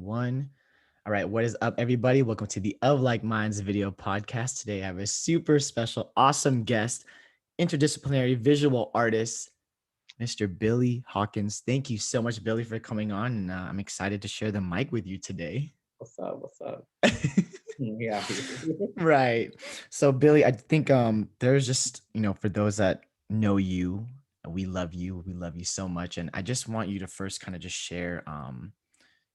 one. All right, what is up, everybody? Welcome to the Of Like Minds video podcast. Today, I have a super special, awesome guest, interdisciplinary visual artist, Mr. Billy Hawkins. Thank you so much, Billy, for coming on. And I'm excited to share the mic with you today. What's up? What's up? Yeah. Right. So, Billy, I think there's just, for those that know you, we love you. We love you so much. And I just want you to first kind of just share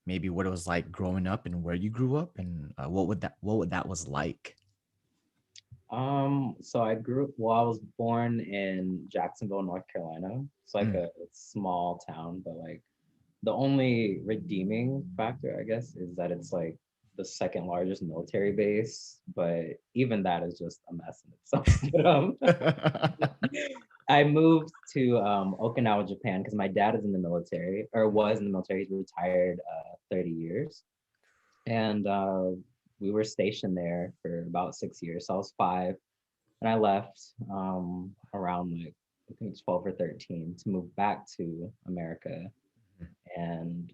maybe what it was like growing up and where you grew up and what that was like. So I was born in Jacksonville, North Carolina. It's like Mm, a small town, but like the only redeeming factor, I guess, is that it's like the second largest military base, but even that is just a mess in itself. I moved to Okinawa, Japan, because my dad is in the military, or was in the military. He's retired 30 years. And we were stationed there for about 6 years. So I was five, and I left around like I think it's 12 or 13 to move back to America, and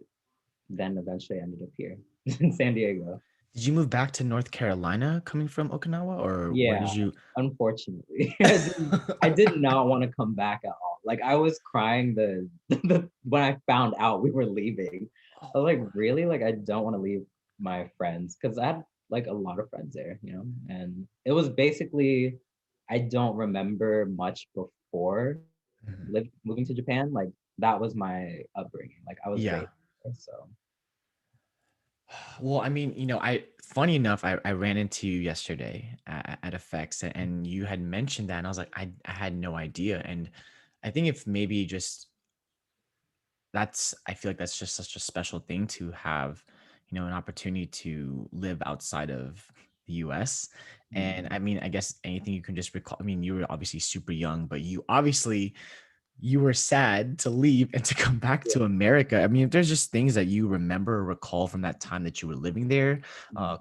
then eventually ended up here in San Diego. Did you move back to North Carolina coming from Okinawa, or where Yeah, did you? unfortunately, I did not want to come back at all. Like I was crying when I found out we were leaving. I was like, really? Like I don't want to leave my friends because I had like a lot of friends there, and it was basically I don't remember much before Mhm. moving to Japan. Like that was my upbringing. Like I was Yeah. raised there, so Well, I mean, funny enough, I ran into you yesterday at Effects, and you had mentioned that, and I was like, I had no idea. And I think if maybe just I feel like that's just such a special thing to have, an opportunity to live outside of the US. And I mean, I guess anything you can just recall. I mean, you were obviously super young, but you were sad to leave and to come back yeah. to America. I mean, if there's just things that you remember or recall from that time that you were living there,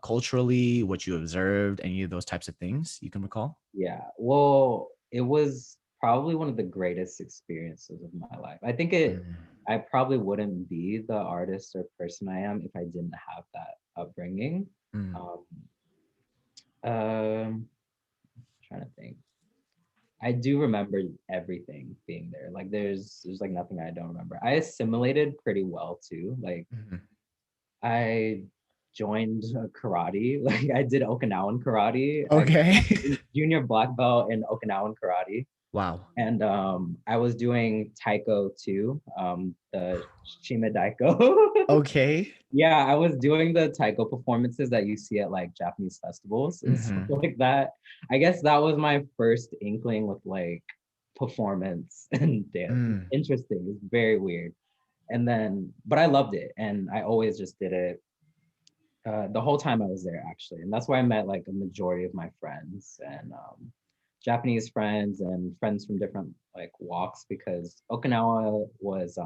culturally, what you observed, any of those types of things you can recall. Yeah, well, it was probably one of the greatest experiences of my life. Mm, I probably wouldn't be the artist or person I am if I didn't have that upbringing. mm, Um, trying to think. I do remember everything being there. Like there's like nothing I don't remember. I assimilated pretty well too. Like mhm. I joined karate. Like I did Okinawan karate. I got Okay. my junior black belt in Okinawan karate. Wow. And I was doing taiko too, the shima daiko. Okay. Yeah, I was doing the taiko performances that you see at like Japanese festivals and stuff Hmm. like that. I guess that was my first inkling with like performance and dance. It's Mm, interesting. It's very weird. And then, but I loved it, and I always just did it the whole time I was there, actually. And that's where I met like a majority of my friends and Japanese friends and friends from different like walks, because Okinawa was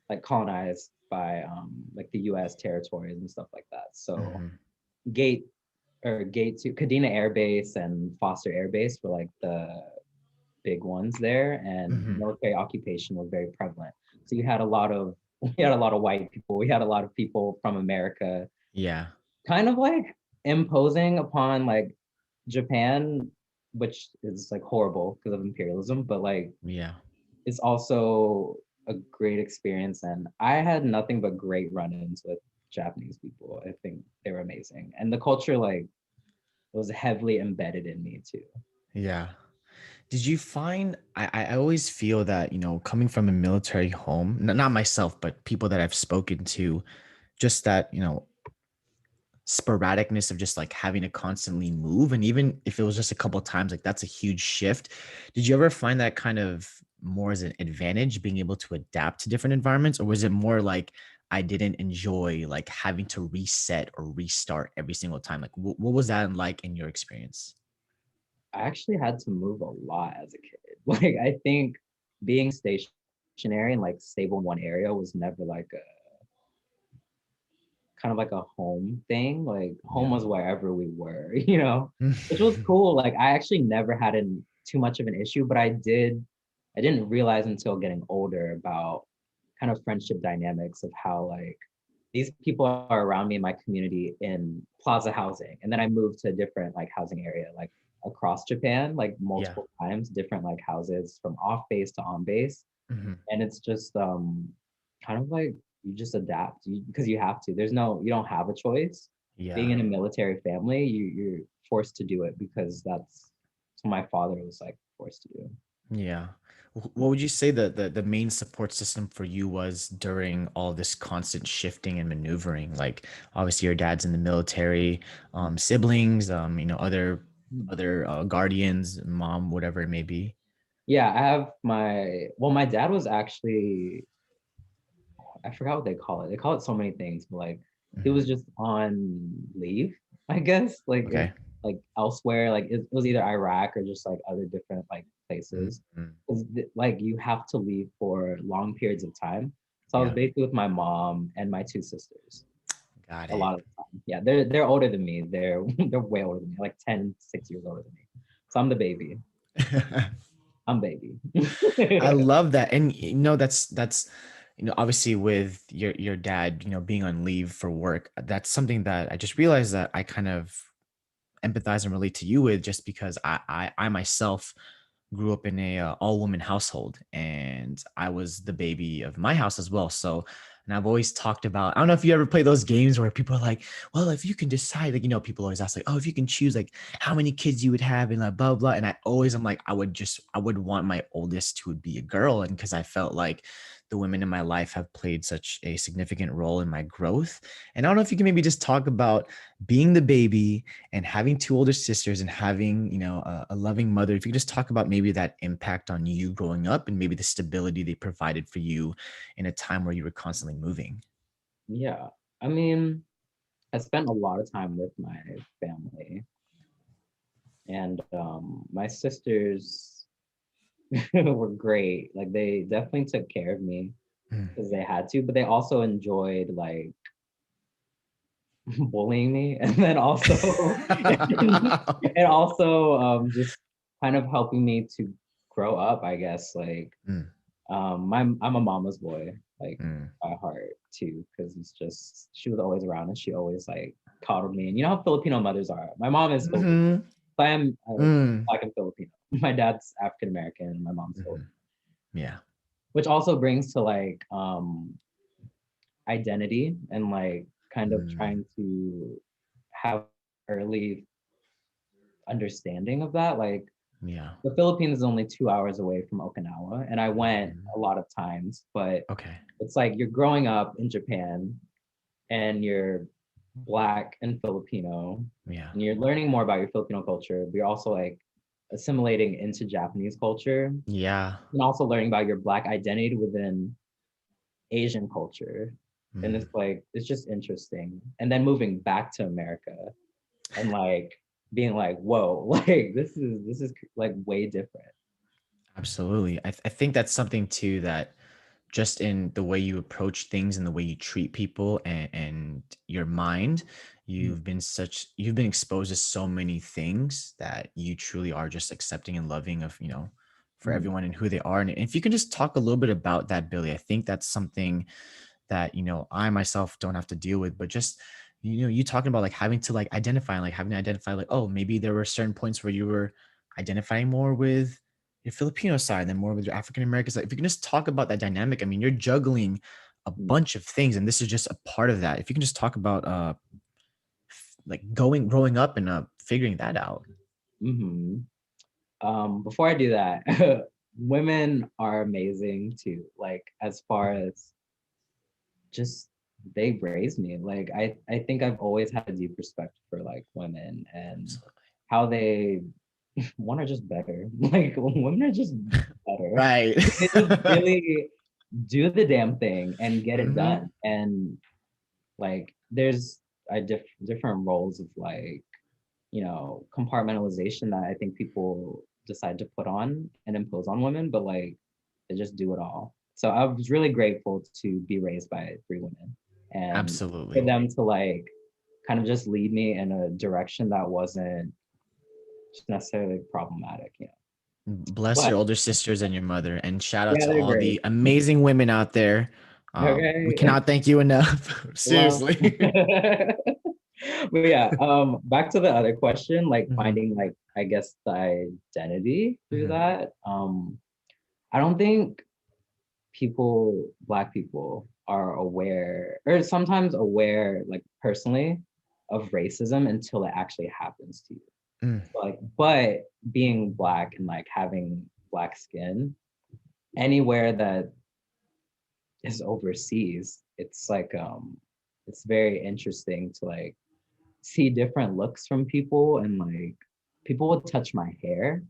like colonized by like the US territories and stuff like that. So mhm, Gate Gate to Kadena Air Base and Foster Air Base were like the big ones there, and mhm. military occupation was very prevalent. So you had a lot of we had a lot of white people, we had a lot of people from America Yeah. kind of like imposing upon like Japan, which is like horrible because of imperialism, but like Yeah. it's also a great experience. And I had nothing but great run-ins with Japanese people. I think they were amazing. And the culture like was heavily embedded in me too. Yeah. Did you find I always feel that, coming from a military home, not myself, but people that I've spoken to, just that, sporadicness of just like having to constantly move. And even if it was just a couple of times, like that's a huge shift. Did you ever find that kind of more as an advantage being able to adapt to different environments? Or was it more like I didn't enjoy like having to reset or restart every single time? Like what was that like in your experience? I actually had to move a lot as a kid. Like I think being stationary and like stable in one area was never like a kind of like a home thing. Like home Yeah. was wherever we were, which was cool. Like I actually never had too much of an issue, but I didn't realize until getting older about kind of friendship dynamics of how like these people are around me in my community in plaza housing. And then I moved to a different like housing area, like across Japan, like Yeah. multiple times, different like houses from off base to on base. Mhm. And it's just kind of like you just adapt because you have to. You don't have a choice. Being Yeah. in a military family, you're forced to do it because that's what my father was like forced to do. Yeah. What would you say the main support system for you was during all this constant shifting and maneuvering? Like obviously your dad's in the military, siblings, other guardians, mom, whatever it may be. Yeah, I have my dad was actually, I forgot what they call it. They call it so many things, but like he Mhm. was just on leave, I guess. Okay. Like elsewhere, like it was either Iraq or just like other different like places. Mhm. Like you have to leave for long periods of time. So I was Yeah. basically with my mom and my two sisters Got a it. lot of the time. Yeah, they're older than me. They're they're way older than me, like 10, 6 years older than me. So I'm the baby. I'm baby. I love that. And that's obviously with your dad, being on leave for work, that's something that I just realized that I kind of empathize and relate to you with, just because I myself grew up in a all woman household, and I was the baby of my house as well. So, and I've always talked about, I don't know if you ever play those games where people are like, well, if you can decide, like, people always ask like, oh, if you can choose like how many kids you would have and like blah blah. And I'm like, I would want my oldest to be a girl. And because I felt like the women in my life have played such a significant role in my growth. And I don't know if you can maybe just talk about being the baby and having two older sisters and having a loving mother. If you could just talk about maybe that impact on you growing up and maybe the stability they provided for you in a time where you were constantly moving. Yeah. I mean, I spent a lot of time with my family, and my sisters were great. Like they definitely took care of me Mm. because they had to, but they also enjoyed like bullying me, and then also and also just kind of helping me to grow up, I guess. Like Mm, I'm a mama's boy, like mm, by heart too, because it's just she was always around and she always like coddled me. And you know how Filipino mothers are. My mom is Filipino. mhm, I am mm, Black and Filipino. My dad's African American. My mom's Filipino, mhm. Yeah. which also brings to like identity and like kind of Mm, trying to have early understanding of that. Like yeah. the Philippines is only 2 hours away from Okinawa, and I went Mhm. a lot of times, but Okay. it's like you're growing up in Japan and you're Black and Filipino, Yeah. and you're learning more about your Filipino culture, but you're also like assimilating into Japanese culture Yeah. and also learning about your Black identity within Asian culture. And Mm. it's like, it's just interesting. And then moving back to America and like being like, whoa, like this is like way different. Absolutely. I think that's something too that just in the way you approach things and the way you treat people and your mind, you've been exposed to so many things that you truly are just accepting and loving of, for Mm-hmm. everyone and who they are. And if you can just talk a little bit about that, Billy, I think that's something that, I myself don't have to deal with, but just, you talking about like having to like identify and like having to identify like, oh, maybe there were certain points where you were identifying more with your Filipino side than more with your African American side. If you can just talk about that dynamic, I mean, you're juggling a bunch of things, and this is just a part of that. If you can just talk about like growing up and figuring that out. Mm-hmm. Before I do that, women are amazing too. Like as far as just they raised me. Like I think I've always had a deep respect for like women and Absolutely. how they one are just better. Like women are just better. Right. They just really do the damn thing and get it Hmm. done. And like there's different roles of like, compartmentalization that I think people decide to put on and impose on women, but like they just do it all. So I was really grateful to be raised by three women and for Absolutely. them to like kind of just lead me in a direction that wasn't just necessarily problematic, Bless But your older sisters and your mother, and shout out yeah, to they're all great. the amazing women out there. We Okay. cannot thank you enough. Well, Seriously. but yeah, back to the other question, like Hmm. finding like I guess the identity through Hmm. that. I don't think Black people are aware or sometimes aware, like personally, of racism until it actually happens to you. Mm. Like, but being Black and like having Black skin, anywhere that is overseas, it's like it's very interesting to like see different looks from people and like people would touch my hair.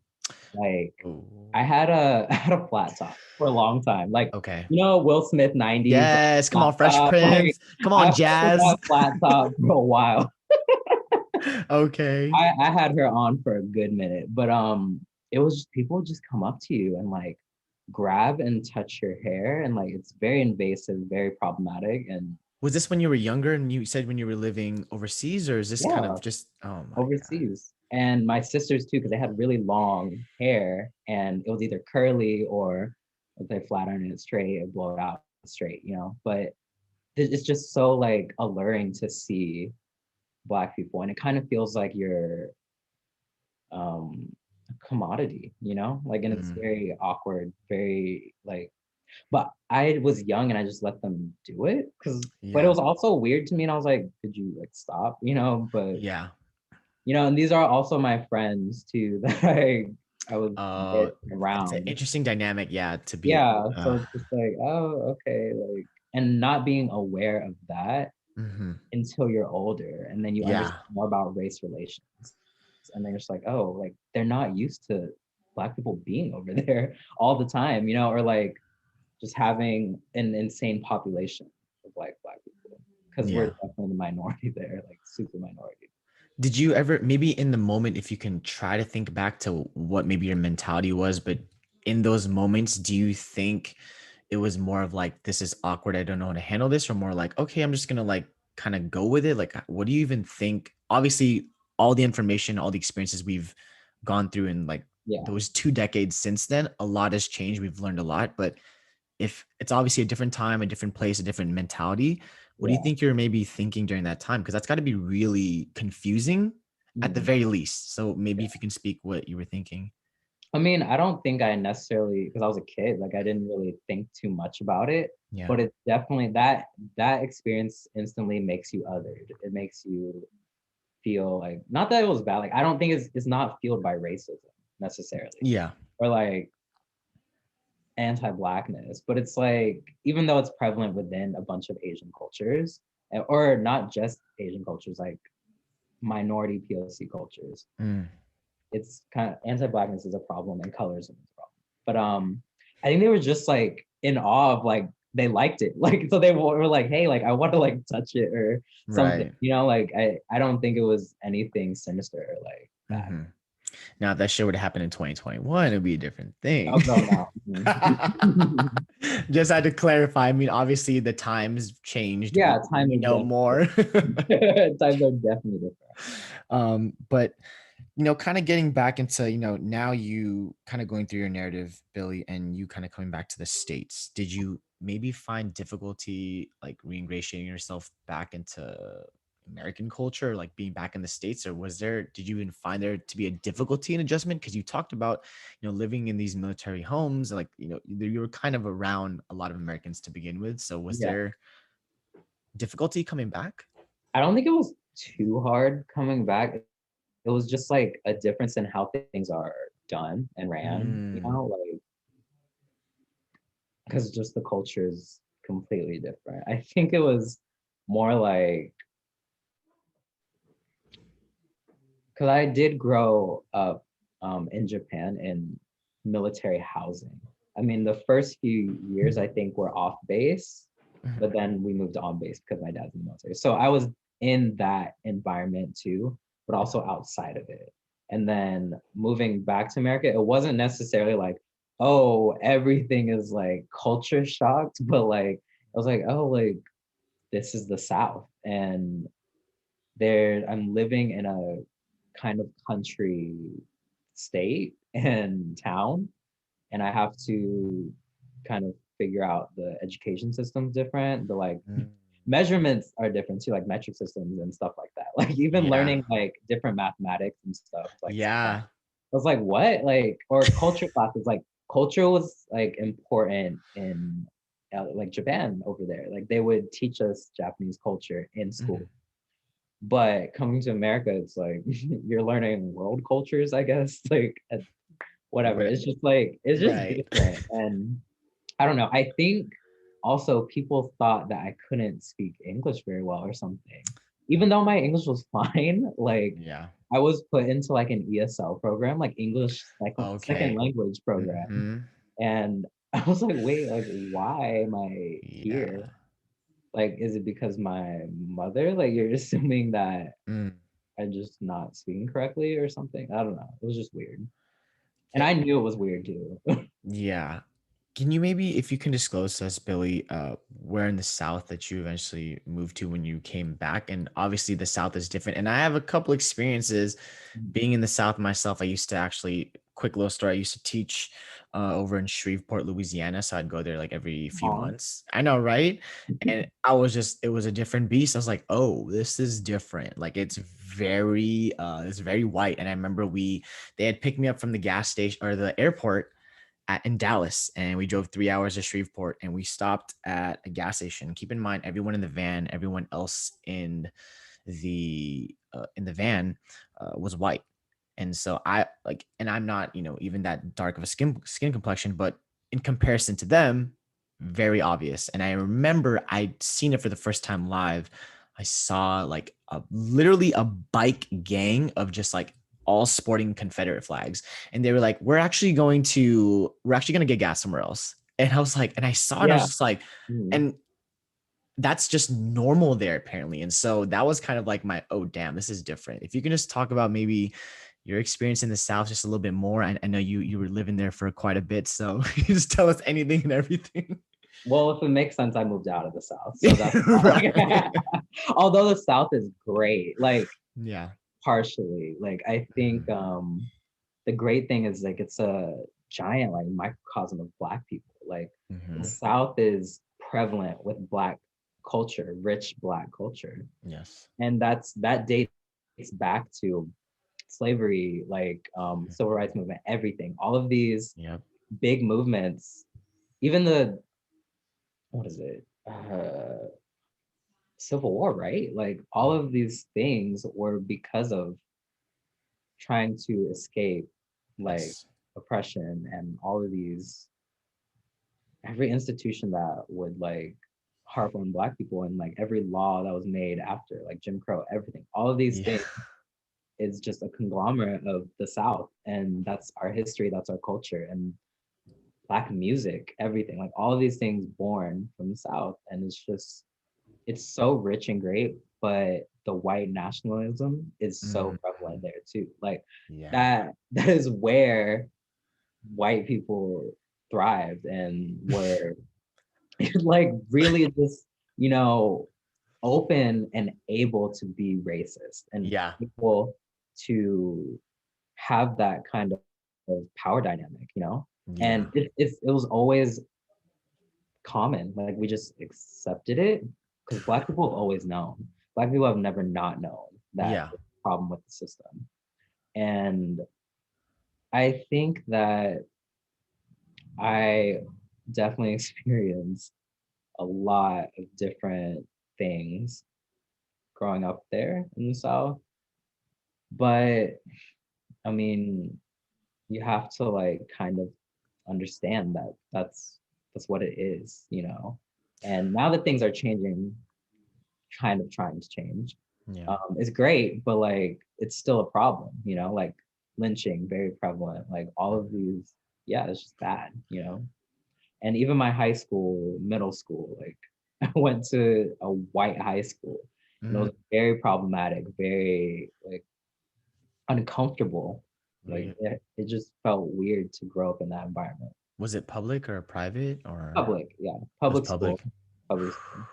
Like Oh. I had a I had a flat top for a long time. Like, Okay. you know, Will Smith 90s like, Yes. Come flat on, Fresh top. Like Prince. Come I on, was with Jazz. that flat top for a while. Okay. I had her on for a good minute, but it was just people would just come up to you and like grab and touch your hair and like it's very invasive, very problematic and Was this when you were younger and you said when you were living overseas, or is this kind yeah, of just, oh my God. overseas. And my sisters too, because they had really long hair and it was either curly or if they flat iron it straight, it blow it out straight, you know. But it's just so like alluring to see Black people, and it kind of feels like you're a commodity, you know, like, and it's Mm, very awkward, very like. But I was young and I just let them do it because, but it yeah. was also weird to me, and I was like, could you like stop, you know? But Yeah. you know, and these are also my friends too that I would Uh, get it's an around. interesting dynamic. Yeah. To be, Yeah, so it's just like, oh, okay, like, and not being aware of that mhm. until you're older, and then you Yeah. understand more about race relations, and then you're just like, oh, like they're not used to Black people being over there all the time, you know, or like just having an insane population of like Black people because we're Yeah. definitely the minority there, like super minority. Did you ever, maybe in the moment, if you can try to think back to what maybe your mentality was, but in those moments, do you think it was more of like, this is awkward, I don't know how to handle this, or more like, okay, I'm just gonna like kind of go with it? Like, what do you even think? Obviously, all the information, all the experiences we've gone through in like Yeah, those 2 decades since then, a lot has changed. We've learned a lot, but if it's obviously a different time, a different place, a different mentality, what do you yeah. think you're maybe thinking during that time? Because that's got to be really confusing at the Mhm. very least. So maybe if you can speak what you were thinking. I mean, I don't think I necessarily, because I was a kid, like I didn't really think too much about it, Yeah. but it's definitely that experience instantly makes you othered. It makes you feel like not that it was bad. Like I don't think it's not fueled by racism necessarily Yeah. or like anti-blackness, but it's like even though it's prevalent within a bunch of Asian cultures, or not just Asian cultures, like minority POC cultures, Mm, it's kind of anti-blackness is a problem and colorism is a problem. But I think they were just like in awe of like they liked it. Like so they were like, hey, like I want to like touch it or something, right. you know, like I don't think it was anything sinister or like bad. Hmm. Now, if that shit would have happened in 2021, it'd be a different thing. Oh no, no. Mhm. Just had to clarify. I mean, obviously the times changed. Yeah, time We is know more. definitely times are definitely different. But kind of getting back into, now you kind of going through your narrative, Billy, and you kind of coming back to the States. Did you maybe find difficulty like reingratiating yourself back into American culture, like being back in the States? Or did you even find there to be a difficulty in adjustment? Because you talked about, living in these military homes, like, you were kind of around a lot of Americans to begin with. So was Yeah. there difficulty coming back? I don't think it was too hard coming back. It was just like a difference in how things are done and ran, you Mm, know, like because just the culture is completely different. I think it was more like because I did grow up in Japan in military housing. I mean, the first few years I think were off base, but mhm. then we moved on base because my dad's in the military. So I was in that environment too, but also outside of it. And then moving back to America, it wasn't necessarily like, oh, everything is like culture shocked, but like I was like, oh, like this is the South, and there I'm living in a kind of country state and town, and I have to kind of figure out the education system's different. The like Mm, measurements are different too, like metric systems and stuff like that. Like even yeah. learning like different mathematics and stuff, like I Yeah. was like, what? Like, or culture classes, like culture was like important in like Japan over there. Like they would teach us Japanese culture in school. Mhm. But coming to America, it's like you're learning world cultures, I guess. Like whatever. Right. It's just like it's just Right. different. And I don't know. I think also people thought that I couldn't speak English very well or something. Even though my English was fine, like Yeah. I was put into like an ESL program, like English second Okay. language program. Hmm. And I was like, wait, like why am I here? Yeah. Like, is it because my mother? Like you're assuming that Mm. I'm just not speaking correctly or something? I don't know. It was just weird. And Ca- I knew it was weird too. Yeah. Can you maybe, if you can disclose to us, Billy, where in the South that you eventually moved to when you came back? And obviously, the South is different. And I have a couple experiences being in the South myself. I used to actually, quick little story, I used to teach over in Shreveport, Louisiana. So I'd go there like every few Aw. months. I know, right? And it was a different beast. I was like, oh, this is different. Like it's very white. And I remember they had picked me up from the gas station or the airport in Dallas, and we drove 3 hours to Shreveport, and we stopped at a gas station. Keep in mind, everyone in the van, everyone else in the van was white, and so I like, and I'm not, even that dark of a skin complexion, but in comparison to them, very obvious. And I remember I'd seen it for the first time live. I saw like literally a bike gang of just like all sporting Confederate flags, and they were like, we're actually going to get gas somewhere else." And I was like, and I saw it and I was Yeah. just like, Mhm. and that's just normal there apparently. And so that was kind of like my, oh damn, this is different. If you can just talk about maybe your experience in the South just a little bit more. I know you were living there for quite a bit, so just tell us anything and everything. Well, if it makes sense, I moved out of the South. So that's like, Right. although the South is great, like Yeah. partially, like I think Mhm. the great thing is like it's a giant like microcosm of Black people. Like the Mhm. South is prevalent with Black culture, rich Black culture. Yes. And that dates back to slavery, like civil rights movement, everything. All of these Yep. big movements, even the what is it? Civil War, right? Like all of these things were because of trying to escape like Yes. oppression and all of these every institution that would like harp on Black people and like every law that was made after like Jim Crow, everything, all of these Yeah. things is just a conglomerate of the South, and that's our history, that's our culture, and Black music, everything, like all of these things born from the South, and it's so rich and great, but the white nationalism is so Mhm. prevalent there too. Like Yeah. that is where white people thrived and were like really just, you know, open and able to be racist and Yeah. able to have that kind of power dynamic, you know? And Yeah. it was always common. Like we just accepted it because Black people have always known. Black people have never not known that Yeah. there's a problem with the system. And I think that I definitely experienced a lot of different things growing up there in the South. But I mean, you have to like kind of understand that that's what it is, you know. And now that things are changing, kind of trying to change, Yeah. it's great, but like it's still a problem, you know, like lynching, very prevalent, like all of these, yeah, it's just bad, you know. And even my high school, middle school, like I went to a white high school and it Mm, was very problematic, very like uncomfortable. Like really? it just felt weird to grow up in that environment. Was it public or private or Public, yeah, it was public school, public? public school.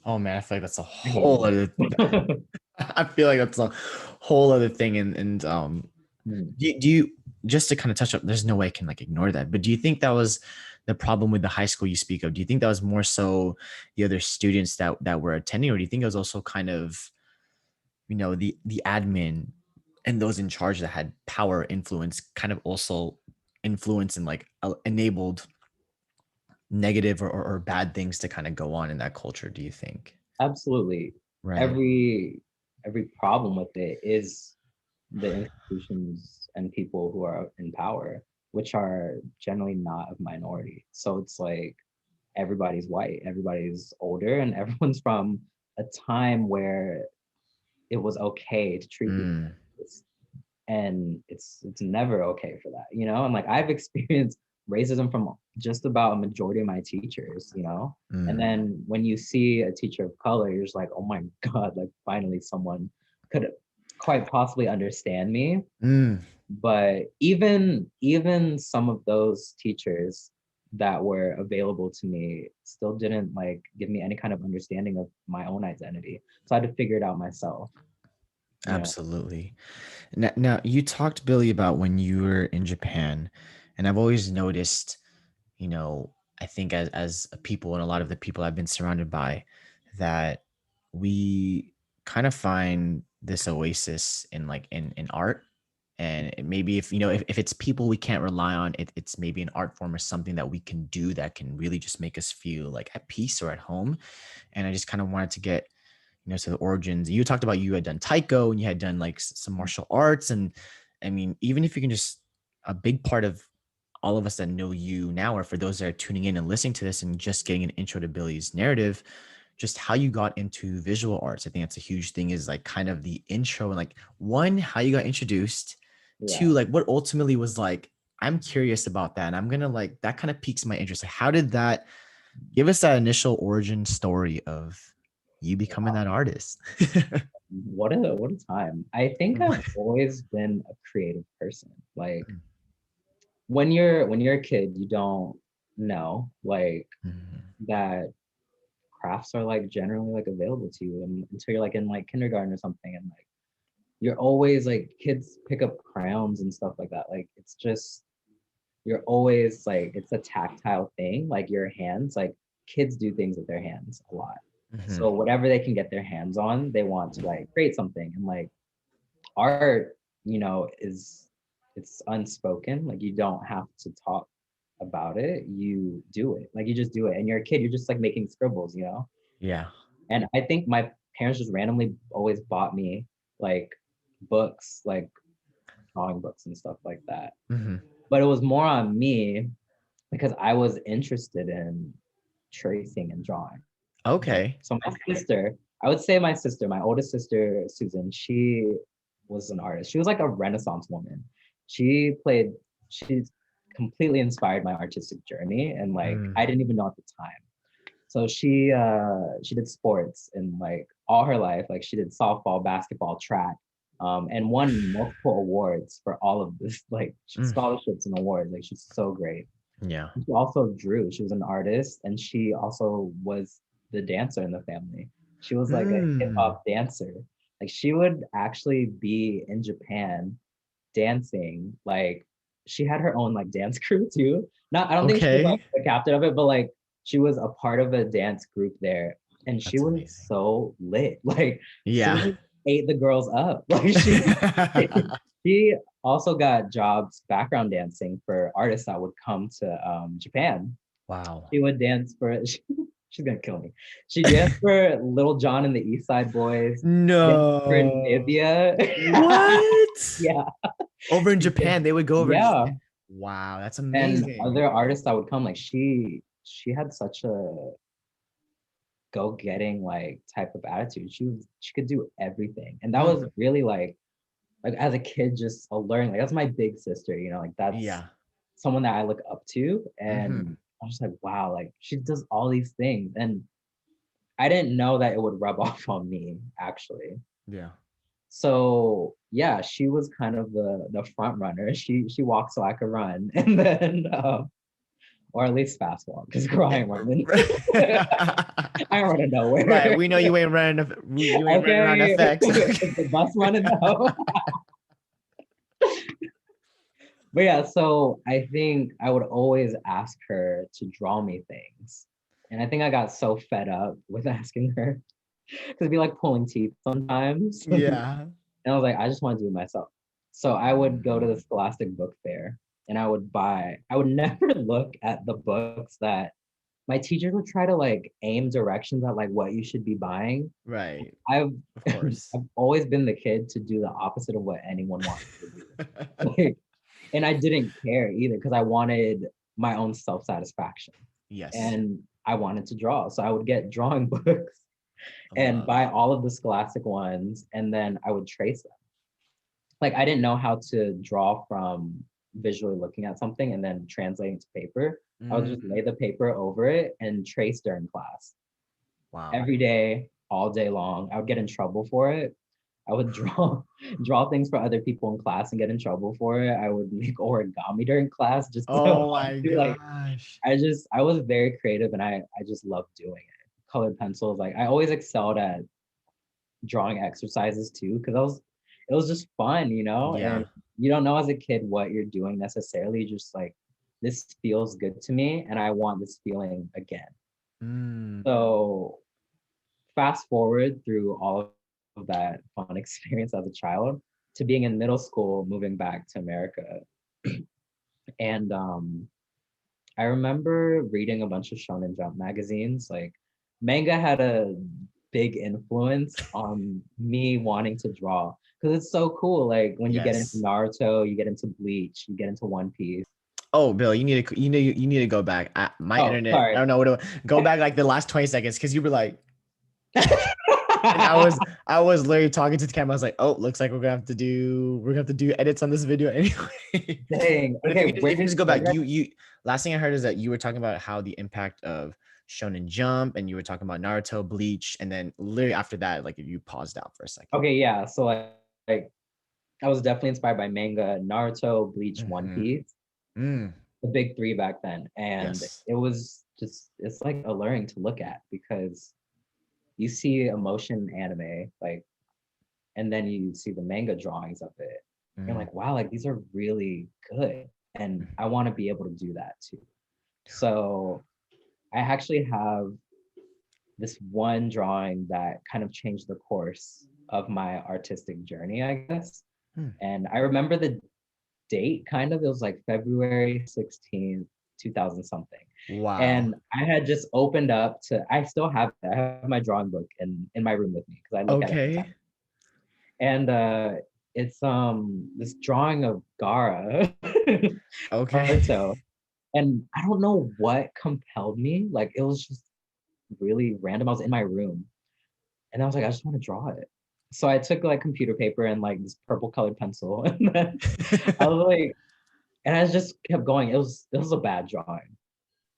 Oh man, I feel like that's a I hated whole other. it. I feel like that's a whole other thing. And Hmm. do you just to kind of touch up? There's no way I can like ignore that. But do you think that was the problem with the high school you speak of? Do you think that was more so the other students that were attending, or do you think it was also kind of, the admin and those in charge that had power influence kind of also influence and like enabled negative or bad things to kind of go on in that culture, do you think? Absolutely. Right. Every problem with it is the institutions and people who are in power, which are generally not of minority. So it's like everybody's white, everybody's older, and everyone's from a time where it was okay to treat people Mm, like this. And it's never okay for that, you know? And like I've experienced racism from just about a majority of my teachers, you know? And mm, then when you see a teacher of color, you're just like, oh my God, like finally someone could quite possibly understand me. mm. But even some of those teachers that were available to me still didn't like give me any kind of understanding of my own identity. So I had to figure it out myself. Yeah. Absolutely. Now, you talked, Billy, about when you were in Japan, and I've always noticed, I think as a people and a lot of the people I've been surrounded by, that we kind of find this oasis in like in art. And maybe if it's people we can't rely on, it's maybe an art form or something that we can do that can really just make us feel like at peace or at home. And I just kind of wanted to get to the origins. You talked about you had done taiko and you had done like some martial arts. And I mean, even if you can just, a big part of all of us that know you now, or for those that are tuning in and listening to this and just getting an intro to Billy's narrative, just how you got into visual arts. I think that's a huge thing, is like kind of the intro and like, one, how you got introduced, two, Yeah. like what ultimately was like, I'm curious about that. And I'm going to like, that kind of piques my interest. Like, how did that give us that initial origin story of you becoming that artist? What a time. I think I've always been a creative person. Like when you're a kid, you don't know like Mhm. that crafts are like generally like available to you until you're like in like kindergarten or something, and like you're always like kids pick up crayons and stuff like that. Like it's just you're always like it's a tactile thing, like your hands, like kids do things with their hands a lot. Mhm. So whatever they can get their hands on, they want to like create something. And like art, is it's unspoken. Like you don't have to talk about it. You do it. Like you just do it. And you're a kid, you're just like making scribbles, you know? Yeah. And I think my parents just randomly always bought me like books, like drawing books and stuff like that. Mhm. But it was more on me because I was interested in tracing and drawing. Okay. So my sister, I would say my sister, my oldest sister, Susan, she was an artist. She was like a Renaissance woman. She's completely inspired my artistic journey. And like Mm. I didn't even know at the time. So she did sports and like all her life. Like she did softball, basketball, track, and won multiple awards for all of this, like Mm. scholarships and awards. Like she's so great. Yeah. She also drew. She was an artist, and she also was the dancer in the family. She was like a hip Mm. hop dancer. Like she would actually be in Japan dancing. Like she had her own like dance crew too. Not, I don't think she was like Okay. the captain of it, but like she was a part of a dance group there, and she That's was amazing. so lit. Like Yeah. she ate the girls up. Like she also got jobs background dancing for artists that would come to Japan. Wow. She would dance for, she's gonna kill me. She danced for Little John and the East Side Boys, danced for No. Nivea. What? Yeah. Over in She did. Japan, they would go over and just, Yeah. wow, that's And amazing. other artists that would come, like she had such a go-getting like type of attitude. She could do everything. And that Mm. was really like as a kid, just a learning. Like that's my big sister, like that's Yeah. someone that I look up to. Hmm. And I was just like, wow, like she does all these things. And I didn't know that it would rub off on me actually. Yeah. So yeah, she was kind of the front runner. She walked so I could run, and then or at least fast walk, because girl, I ain't running. I ain't running Right. nowhere. We know you ain't running. You ain't running on Okay, FX. is the bus running though? But yeah, so I think I would always ask her to draw me things. And I think I got so fed up with asking her because it'd be like pulling teeth sometimes. Yeah. And I was like, I just want to do it myself. So I would go to the Mhm. Scholastic Book Fair and I would never look at the books that my teachers would try to like aim directions at like what you should be buying. Right. I've Of course. I've always been the kid to do the opposite of what anyone wants to do. Like, and I didn't care either because I wanted my own self-satisfaction Yes. and I wanted to draw. So I would get drawing books I and love. buy all of the Scholastic ones and then I would trace them. Like I didn't know how to draw from visually looking at something and then translating to paper. I would just lay Mm, the paper over it and trace during class wow. every day, all day long. I would get in trouble for it. I would draw things for other people in class and get in trouble for it. I would make origami during class just to Oh my do like gosh. I was very creative and I just loved doing it. Colored pencils, like I always excelled at drawing exercises too, because it was just fun, you know? And Yeah. you don't know as a kid what you're doing necessarily, just like this feels good to me and I want this feeling again. Mm, So fast forward through all of that fun experience as a child to being in middle school, moving back to America. And I remember reading a bunch of Shonen Jump magazines. Like manga had a big influence on me wanting to draw because it's so cool. Like when you get into yes. Naruto, you get into Bleach, you get into One Piece. Oh, Bill, you need to go back. My Oh, internet, I sorry. don't know go back like the last 20 seconds because you were like, and I was literally talking to the camera. I was like, oh, looks like we're gonna have to do edits on this video anyway. Dang. But Okay, if you just go where back, did I you last thing I heard is that you were talking about how the impact of Shonen Jump and you were talking about Naruto, Bleach, and then literally after that, like you paused out for a second. Okay, yeah. So like I was definitely inspired by manga, Naruto, Bleach, One Mm-hmm. Piece, Mm, the big three back then. And yes. it was just it's like alluring to look at because you see emotion in anime, like, and then you see the manga drawings of it. You're Mm, like, wow, like these are really good. And I want to be able to do that too. So I actually have this one drawing that kind of changed the course of my artistic journey, I guess. mm. And I remember the date kind of, it was like February 16th, 2000 something. Wow. And I had just opened up to, I still have it. I have my drawing book in my room with me because I look at it all the time. Okay. And it's this drawing of Gara Okay. Naruto. And I don't know what compelled me. Like it was just really random. I was in my room and I was like, I just want to draw it. So I took like computer paper and like this purple colored pencil. And then I was like, and I just kept going. It was a bad drawing,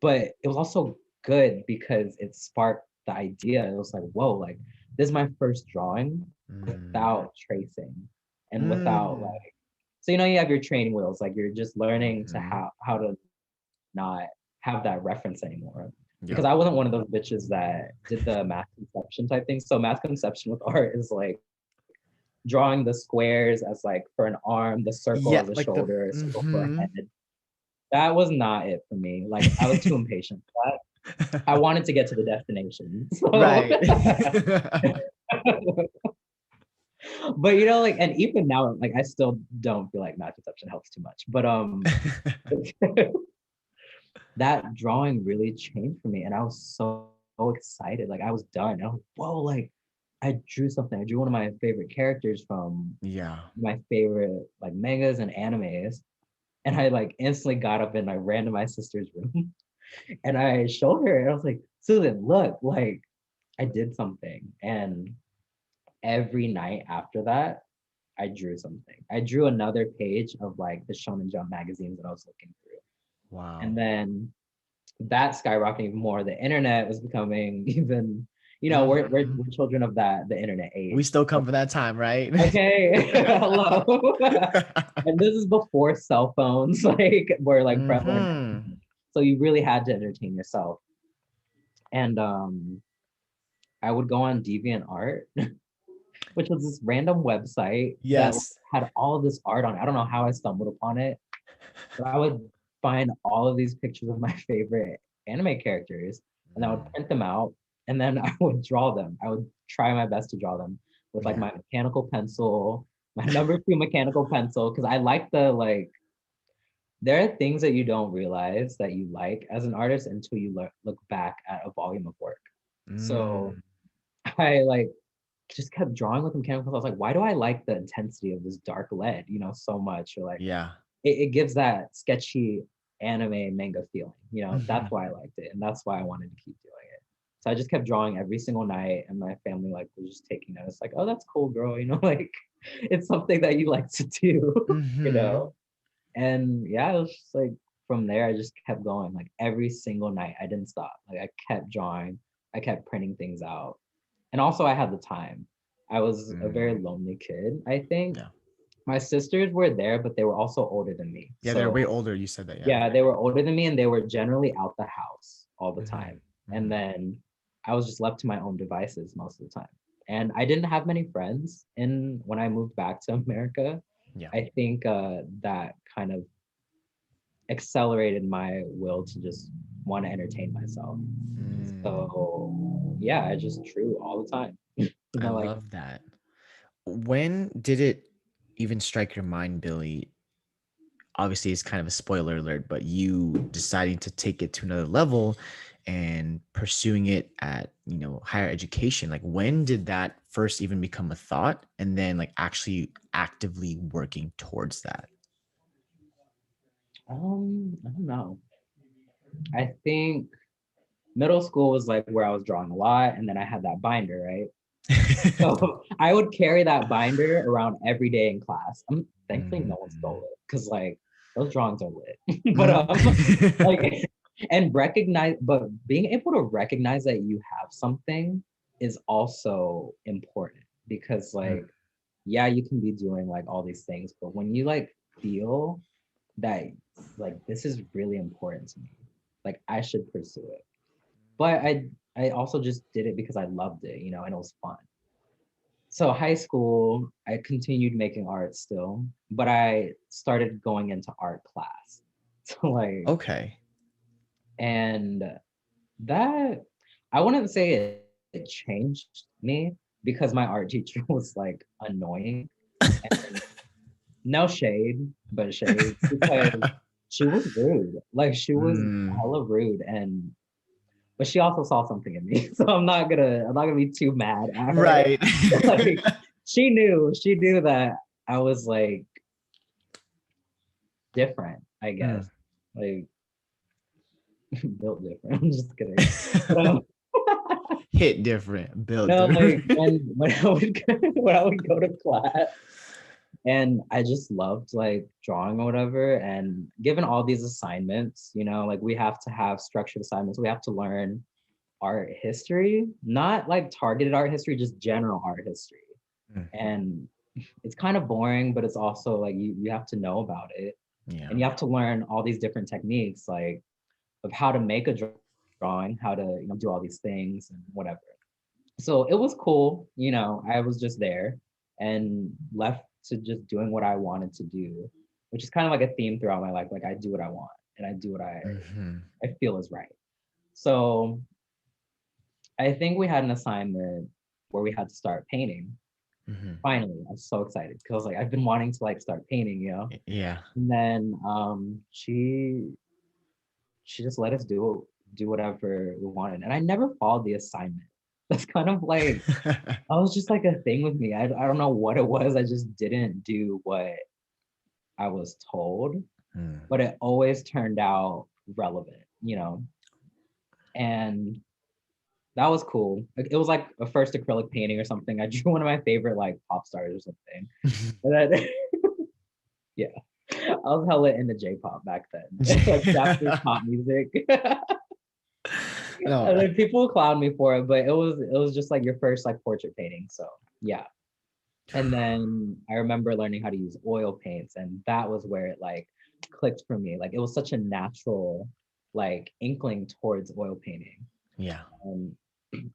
but it was also good because it sparked the idea. It was like, whoa, like this is my first drawing Mm, without tracing and without mm, like, so you know you have your training wheels, like you're just learning to mhm. how to not have that reference anymore. Because Yep. I wasn't one of those bitches that did the math conception type thing. So math conception with art is like drawing the squares as like for an arm, the circle Yeah, as a like the shoulder, a circle for a mhm. head. That was not it for me. Like I was too impatient for that. I wanted to get to the destination. So, Right. but you know, like, and even now, like, I still don't feel like math conception helps too much. But that drawing really changed for me, and I was so excited. Like, I was done. I was whoa, like, I drew something. I drew one of my favorite characters from Yeah. my favorite like mangas and animes, and I like instantly got up and I ran to my sister's room and I showed her, and I was like, Susan, look, like I did something. And every night after that, I drew something. I drew another page of like the Shonen Jump magazines that I was looking through. And Wow. then that skyrocketed even more. The internet was becoming even, you know, Mhm. we're children of the internet We age. still come from that time, right? Okay. Hello. And this is before cell phones like were like prevalent. Mhm. So you really had to entertain yourself. And I would go on DeviantArt, which was this random website that Yes. had all of this art on it. I don't know how I stumbled upon it. But I would find all of these pictures of my favorite anime characters, and I would Mm, print them out, and then I would draw them. I would try my best to draw them with like yeah. my mechanical pencil, my number two mechanical pencil, because I like the like. There are things that you don't realize that you like as an artist until you look back at a volume of work. So Mm, I like just kept drawing with mechanical. I was like, why do I like the intensity of this dark lead, so much? Or like yeah. it gives that sketchy anime manga feeling. That's Mhm. why I liked it, and that's why I wanted to keep doing it. So I just kept drawing every single night, and my family like was just taking notice, like, oh, that's cool, girl. Like it's something that you like to do, you Mhm. know. And yeah, it was just like from there, I just kept going. Like every single night, I didn't stop. Like I kept drawing, I kept printing things out, and also I had the time. I was a very Mm, lonely kid, I think. yeah. My sisters were there, but they were also older than me. Yeah, they're way So older. You said that, yeah. yeah, they were older than me and they were generally out the house all the Mhm. time. And Mhm. then I was just left to my own devices most of the time. And I didn't have many friends in when I moved back to America. Yeah. I think that kind of accelerated my will to just want to entertain myself. Mm, So yeah, I just drew all the time. I Like love that. When did it even strike your mind, Billy? Obviously, it's kind of a spoiler alert, but you deciding to take it to another level and pursuing it at, higher education. Like, when did that first even become a thought? And then, like, actually actively working towards that? I don't know. I think middle school was like where I was drawing a lot, and then I had that binder, right? So I would carry that binder around every day in class. Thankfully no one Mhm. stole it because like those drawings are lit. But Mhm. like and but being able to recognize that you have something is also important because Mm, like yeah, you can be doing like all these things, but when you like feel that like this is really important to me, like I should pursue it. But I also just did it because I loved it, and it was fun. So high school, I continued making art still, but I started going into art class. So like, okay. and that I wouldn't say it changed me because my art teacher was like annoying. And no shade, but shade because she was rude. Like she was Mm, hella rude, and but she also saw something in me. So I'm not gonna be too mad at her. right. Like she knew that I was like different, I Mm. guess. Like built different. I'm just kidding. But Hit different, built no, like different. when I would when I would go to class and I just loved like drawing or whatever. And given all these assignments, like we have to have structured assignments. We have to learn art history, not like targeted art history, just general art history. Mm, And it's kind of boring, but it's also like you have to know about it. And yeah. you have to learn all these different techniques, like of how to make a drawing, how to do all these things and whatever. So it was cool. I was just there and left to just doing what I wanted to do, which is kind of like a theme throughout my life. Like I do what I want and I do what Mhm. I feel is right. So I think we had an assignment where we had to start painting. Mhm. Finally, I was so excited because like I've been wanting to like start painting. Yeah. And then she just let us do whatever we wanted. And I never followed the assignment. That's kind of like I was just like a thing with me. I don't know what it was. I just didn't do what I was told, Mm. but it always turned out relevant. And that was cool. Like, it was like a first acrylic painting or something. I drew one of my favorite like pop stars or something. And then yeah, I was hella into J-pop back then, like Japanese pop music. No, And then people clown me for it, but it was just like your first like portrait painting. So yeah. And then I remember learning how to use oil paints, and that was where it like clicked for me. Like it was such a natural like inkling towards oil painting. yeah. Um,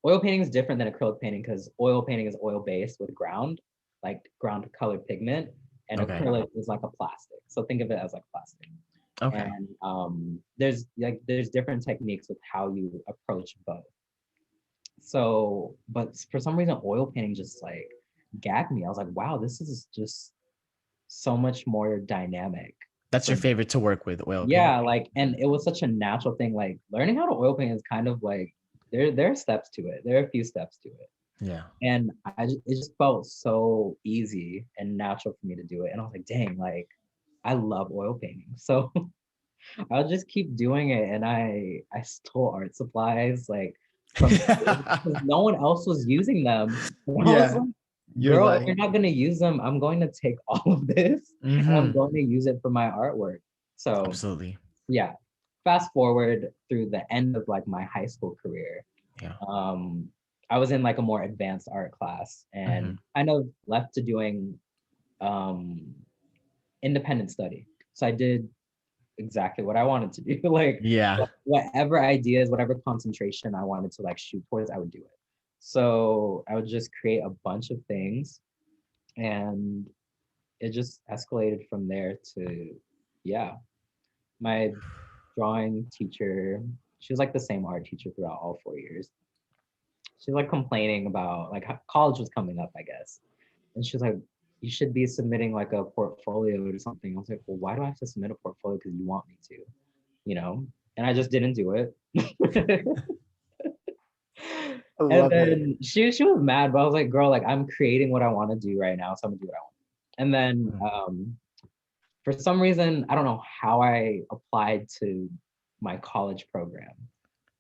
oil painting is different than acrylic painting because oil painting is oil based with ground, like ground colored pigment, and Okay. acrylic is like a plastic. So think of it as like plastic. Okay. And there's different techniques with how you approach both. So, but for some reason, oil painting just like gagged me. I was like, wow, this is just so much more dynamic That's for your me. favorite to work with, oil paint? Yeah, like, and it was such a natural thing. Like learning how to oil paint is kind of like there are steps to it. There are a few steps to it, Yeah. and it just felt so easy and natural for me to do it. And I was like, dang, like I love oil painting. So I'll just keep doing it. And I stole art supplies like from schools because no one else was using them. And I was Yeah. like, You're girl, if like, you're not gonna use them, I'm going to take all of this and I'm going to use it for my artwork. So absolutely. yeah, fast forward through the end of like my high school career. Yeah. Um, I was in like a more advanced art class Hmm. and kind of left to doing um independent study. So I did exactly what I wanted to do. Like Yeah. whatever ideas, whatever concentration I wanted to like shoot towards, I would do it. So I would just create a bunch of things and it just escalated from there to yeah. My drawing teacher, she was like the same art teacher throughout all 4 years. She was like complaining about like how college was coming up, I guess. And she was like, you should be submitting like a portfolio or something. I was like, well, why do I have to submit a portfolio? Because you want me to, you know? And I just didn't do it. I And love it. then she was mad, but I was like, girl, like I'm creating what I want to do right now. So I'm gonna do what I want. And then Mm. for some reason, I don't know how I applied to my college program,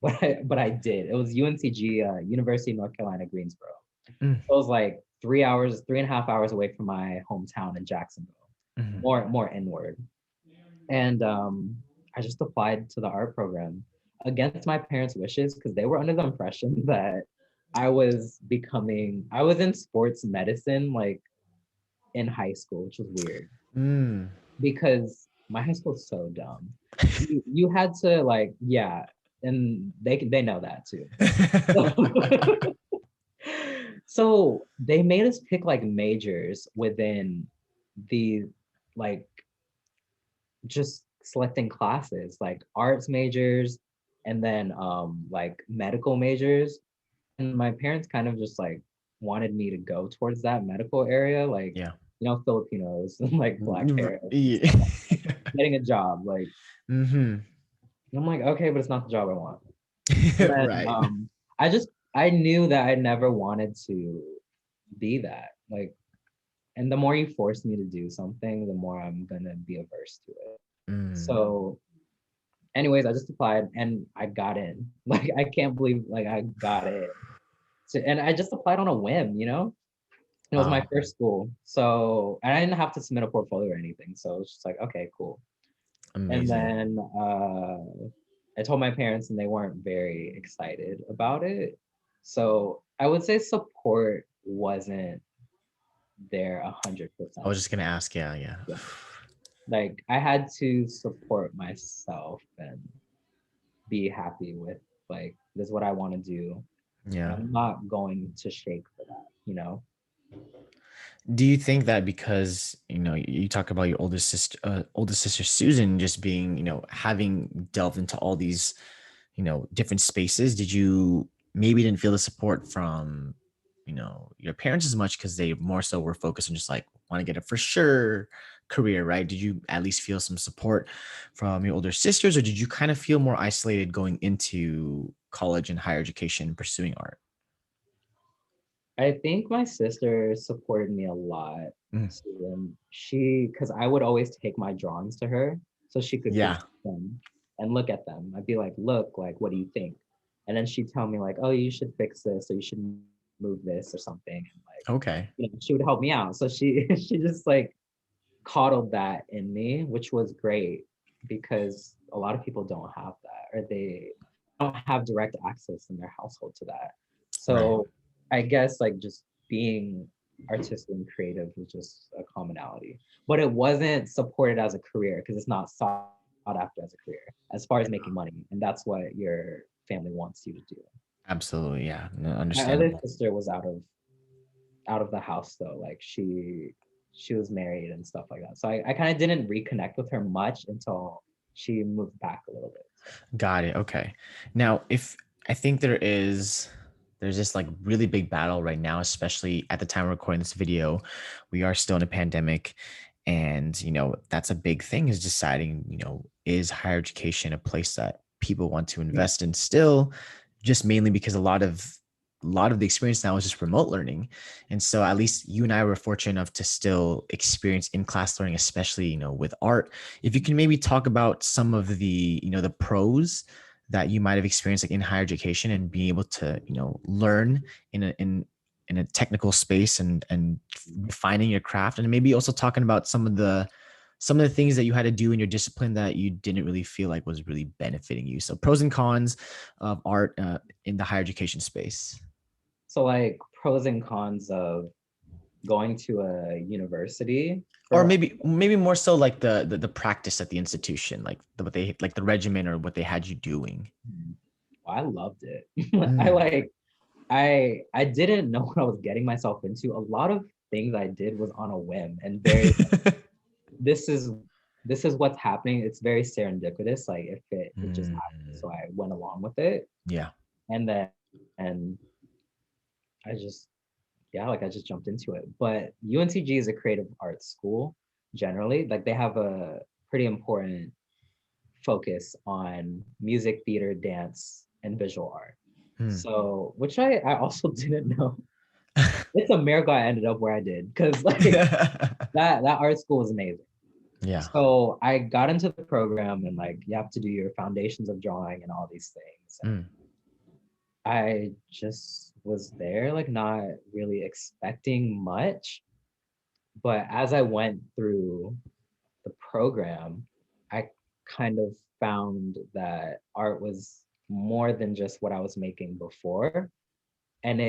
but I did. It was UNCG, University of North Carolina, Greensboro. Mm. So it was like 3 hours, 3.5 hours away from my hometown in Jacksonville, Mhm. more inward. And I just applied to the art program against my parents' wishes because they were under the impression that I was in sports medicine like in high school, which was weird Mm. because my high school's so dumb. You had to like, yeah, and they know that too. So they made us pick like majors within the like just selecting classes like arts majors and then like medical majors. And my parents kind of just like wanted me to go towards that medical area, like Yeah. Filipinos and like black parents and Yeah. stuff like that. Getting a job, like Hmm. I'm like, okay, but it's not the job I want. And then Right. I knew that I never wanted to be that. Like, and the more you force me to do something, the more I'm gonna be averse to it. Mm. So anyways, I just applied and I got in. Like I can't believe like I got in. So, and I just applied on a whim, you know? It was my Wow. first school. So and I didn't have to submit a portfolio or anything. So it's just like, okay, cool. And Amazing. then I told my parents and they weren't very excited about it. So I would say support wasn't there 100%. I was just gonna ask. Yeah. Yeah. Yeah. Like I had to support myself and be happy with like this is what I want to do. And Yeah. I'm not going to shake for that, you know? Do you think that because you talk about your older sister Susan just being having delved into all these different spaces, did you maybe didn't feel the support from your parents as much because they more so were focused on just like want to get a for sure career, right? Did you at least feel some support from your older sisters, or did you kind of feel more isolated going into college and higher education pursuing art? I think my sister supported me a lot. Mm. Because I would always take my drawings to her so she could critique Yeah. them and look at them. I'd be like, look, like, what do you think? And then she'd tell me like, oh, you should fix this or you should move this or something. And like, Okay. she would help me out. So she she just like coddled that in me, which was great because a lot of people don't have that or they don't have direct access in their household to that. Right. So I guess like just being artistic and creative was just a commonality, but it wasn't supported as a career because it's not sought after as a career as far as making money, and that's what your family wants you to do. Absolutely. Yeah. No, My other understandable. sister was out of the house though, like she she was married and stuff like that. So I kind of didn't reconnect with her much until she moved back a little bit. Got it. Okay. Now, if I think there's this like really big battle right now, especially at the time we're recording this video. We are still in a pandemic. And, that's a big thing is deciding, is higher education a place that people want to Yeah. invest in still, just mainly because a lot of the experience now is just remote learning. And so at least you and I were fortunate enough to still experience in-class learning, especially, with art. If you can maybe talk about some of the pros that you might have experienced like in higher education and being able to, learn in a technical space and defining your craft, and maybe also talking about some of the things that you had to do in your discipline that you didn't really feel like was really benefiting you. So pros and cons of art in the higher education space. So like pros and cons of going to a university Or for maybe more so like the practice at the institution, like what they like the regimen or what they had you doing. I loved it. I Mm. like I didn't know what I was getting myself into. A lot of things I did was on a whim and very this is this is what's happening. It's very serendipitous. Like if it just happened. Mm. So I went along with it. Yeah. And then and I just yeah, like I just jumped into it. But UNCG is a creative arts school generally. Like they have a pretty important focus on music, theater, dance, and visual art. Mm. So, which I also didn't know. It's a miracle I ended up where I did because like that art school was amazing. Yeah. So I got into the program and like you have to do your foundations of drawing and all these things. Mm. I just was there, like not really expecting much. But as I went through the program, I kind of found that art was more than just what I was making before. And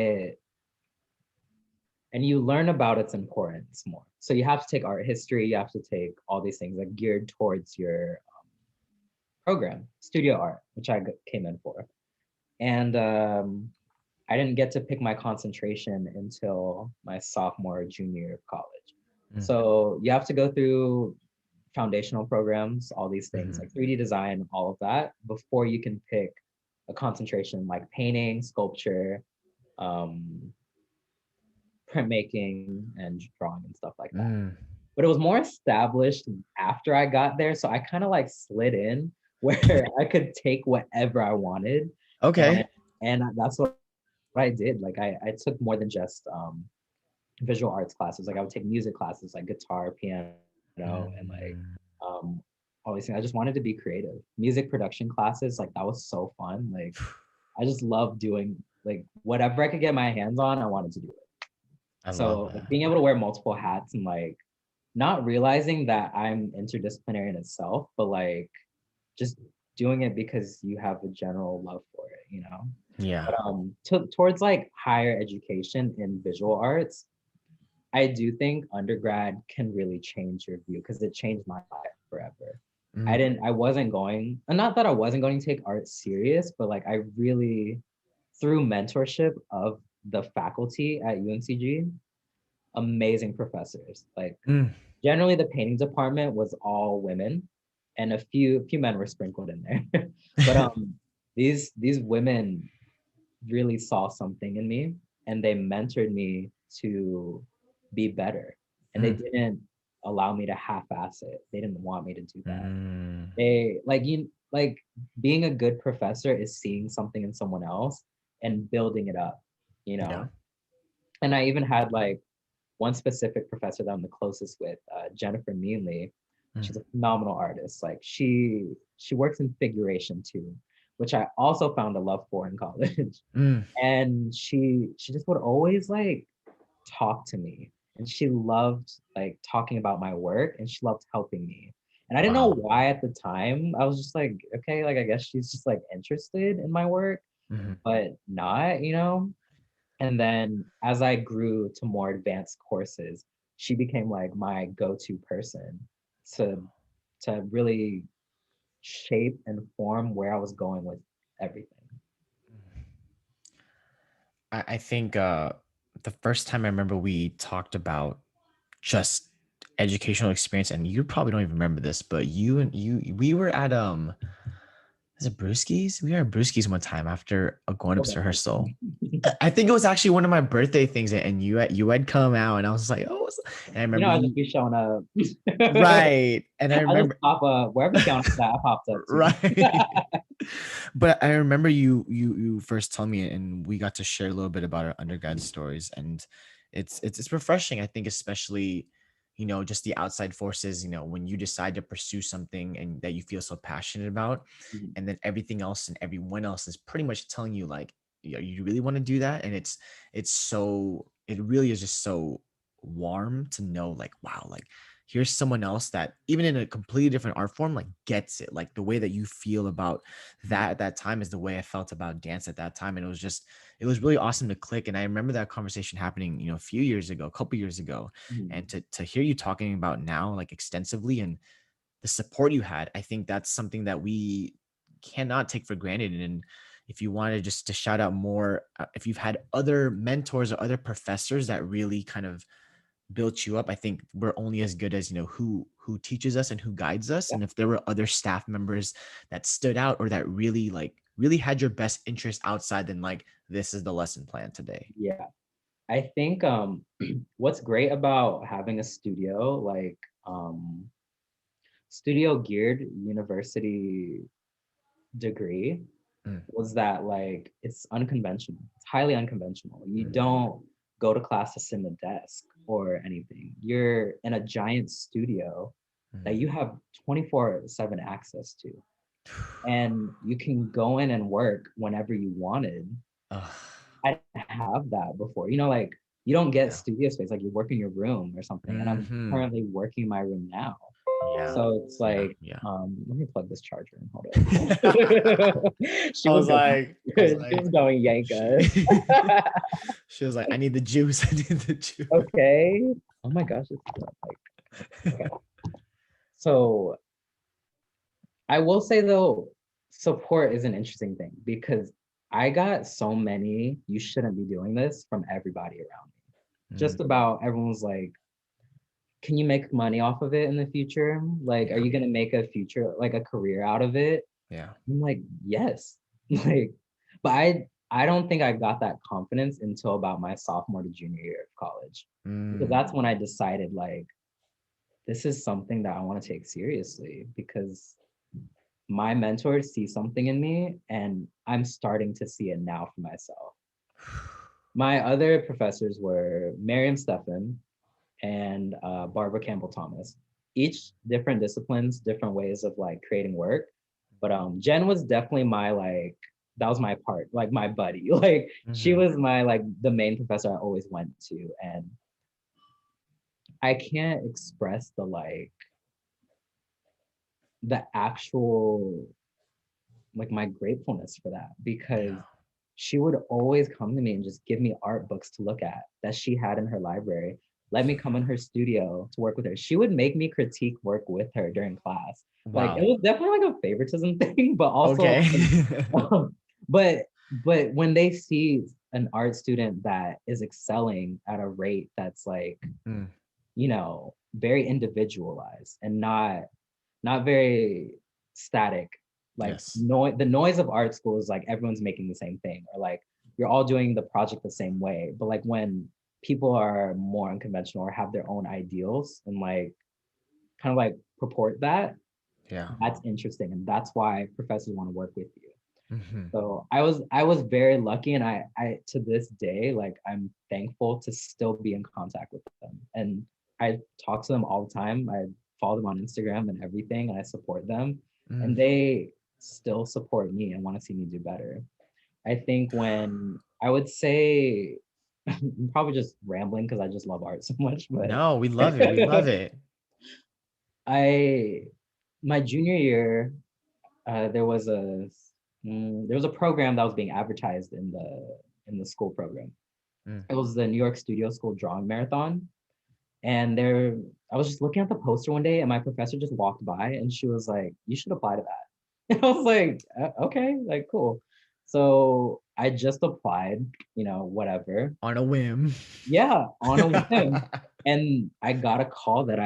you learn about its importance more. So you have to take art history, you have to take all these things like geared towards your program, studio art, which came in for. And I didn't get to pick my concentration until my sophomore or junior year of college. Mm. So you have to go through foundational programs, all these things Mhm. like 3D design, all of that, before you can pick a concentration like painting, sculpture, um, printmaking, and drawing and stuff like that. Mm. But it was more established after I got there. So I kind of like slid in where I could take whatever I wanted. And Okay. that's what I did. Like I took more than just visual arts classes. Like I would take music classes like guitar, piano, and like Mm. um all these things. I just wanted to be creative. Music production classes, like that was so fun. Like I just love doing like whatever I could get my hands on, I wanted to do it. I love So like that. being able to wear multiple hats and like not realizing that I'm interdisciplinary in itself, but like just doing it because you have a general love for it, you know? Yeah. But towards like higher education in visual arts, I do think undergrad can really change your view because it changed my life forever. Mm. I wasn't going, and not that I wasn't going to take art serious, but like I really, through mentorship of the faculty at UNCG, amazing professors. Like Mm. generally the painting department was all women and a few men were sprinkled in there. But these women really saw something in me and they mentored me to be better. And they Mm. didn't allow me to half-ass it. They didn't want me to do that. Mm. They like being a good professor is seeing something in someone else and building it up, you Yeah. know. And I even had like one specific professor that I'm the closest with, Jennifer Meanley. Mm. She's a phenomenal artist. Like she works in figuration too, which I also found a love for in college. Mm. And she just would always like talk to me, and she loved like talking about my work, and she loved helping me. And I didn't know Wow. why at the time. I was just like, okay, like I guess she's just like interested in my work, Mhm. but not, you know. And then as I grew to more advanced courses, she became like my go-to person to really shape and form where I was going with everything. I think the first time I remember we talked about just educational experience, and you probably don't even remember this, but we were at is it Brewski's? We were at Brewski's one time after a grown Oh, ups that's rehearsal. interesting. I think it was actually one of my birthday things, and you had come out, and I was like, oh, and I You remember know, I just you, be showing up. right, and I I just remember, pop up wherever county that I popped up to. right. But I remember you first telling me, and we got to share a little bit about our undergrad stories, and it's refreshing. I think, especially, just the outside forces. When you decide to pursue something and that you feel so passionate about, Mhm. and then everything else and everyone else is pretty much telling you like, yeah, you really want to do that, and it really is just so warm to know like, wow, like here's someone else that even in a completely different art form like gets it, like the way that you feel about that at that time is the way I felt about dance at that time. And it was really awesome to click. And I remember that conversation happening, a few years ago, a couple years ago. And Mhm. to hear you talking about now, like extensively, and the support you had, I think that's something that we cannot take for granted. And if you wanted just to shout out more, if you've had other mentors or other professors that really kind of built you up, I think we're only as good as who teaches us and who guides us. Yeah. And if there were other staff members that stood out or that really had your best interest outside than like, this is the lesson plan today. Yeah. I think what's great about having a studio, like studio geared university degree, Mm, was that like it's unconventional. It's highly unconventional. You mm, don't go to class to sit in the desk or anything. You're in a giant studio that mm. you have 24/7 access to. And you can go in and work whenever you wanted. Ugh, I didn't have that before. Like you don't get yeah. studio space, like you work in your room or something. And I'm Hmm. currently working in my room now. Yeah. So it's Yeah. like, Yeah. let me plug this charger in. Hold I up. She was was going, like, I was she like, was going yank she, us. she was like, I need the juice. I need the juice. Okay. Oh my gosh, it's like okay. So I will say though, support is an interesting thing because I got so many, you shouldn't be doing this from everybody around me. Mm, Just about everyone's like, can you make money off of it in the future? Like, are yeah. you gonna make a future, like a career out of it? Yeah. I'm like, yes. Like, but I don't think I got that confidence until about my sophomore to junior year of college. Because Mm, that's when I decided like this is something that I want to take seriously because my mentors see something in me and I'm starting to see it now for myself. My other professors were Miriam Steffen and Barbara Campbell Thomas. Each different disciplines, different ways of like creating work. But Jen was definitely my like that was my part, like my buddy. Like she mhm. was my like the main professor I always went to, and I can't express the actual like my gratefulness for that because Yeah. she would always come to me and just give me art books to look at that she had in her library. Let me come in her studio to work with her. She would make me critique work with her during class. Like it Wow. was definitely like a favoritism thing, but also, Okay. but when they see an art student that is excelling at a rate that's like Mm, very individualized and not very static. Like yes. the noise of art school is like everyone's making the same thing, or like you're all doing the project the same way. But like when people are more unconventional or have their own ideals and like kind of like purport that, Yeah. that's interesting. And that's why professors want to work with you. Mhm. So I was very lucky and I to this day, like I'm thankful to still be in contact with them. And I talk to them all the time. I follow them on Instagram and everything, and I support them. Mm. And they still support me and want to see me do better. I think when I would say I'm probably just rambling because I just love art so much, but No, we love it. We love it. I my junior year, there was a program that was being advertised in the school program. Mm. It was the New York Studio School Drawing Marathon, and there I was just looking at the poster one day, and my professor just walked by, and she was like, "You should apply to that." And I was like, "Okay, like cool." So I just applied, whatever. On a whim. Yeah, on a whim. And I got a call that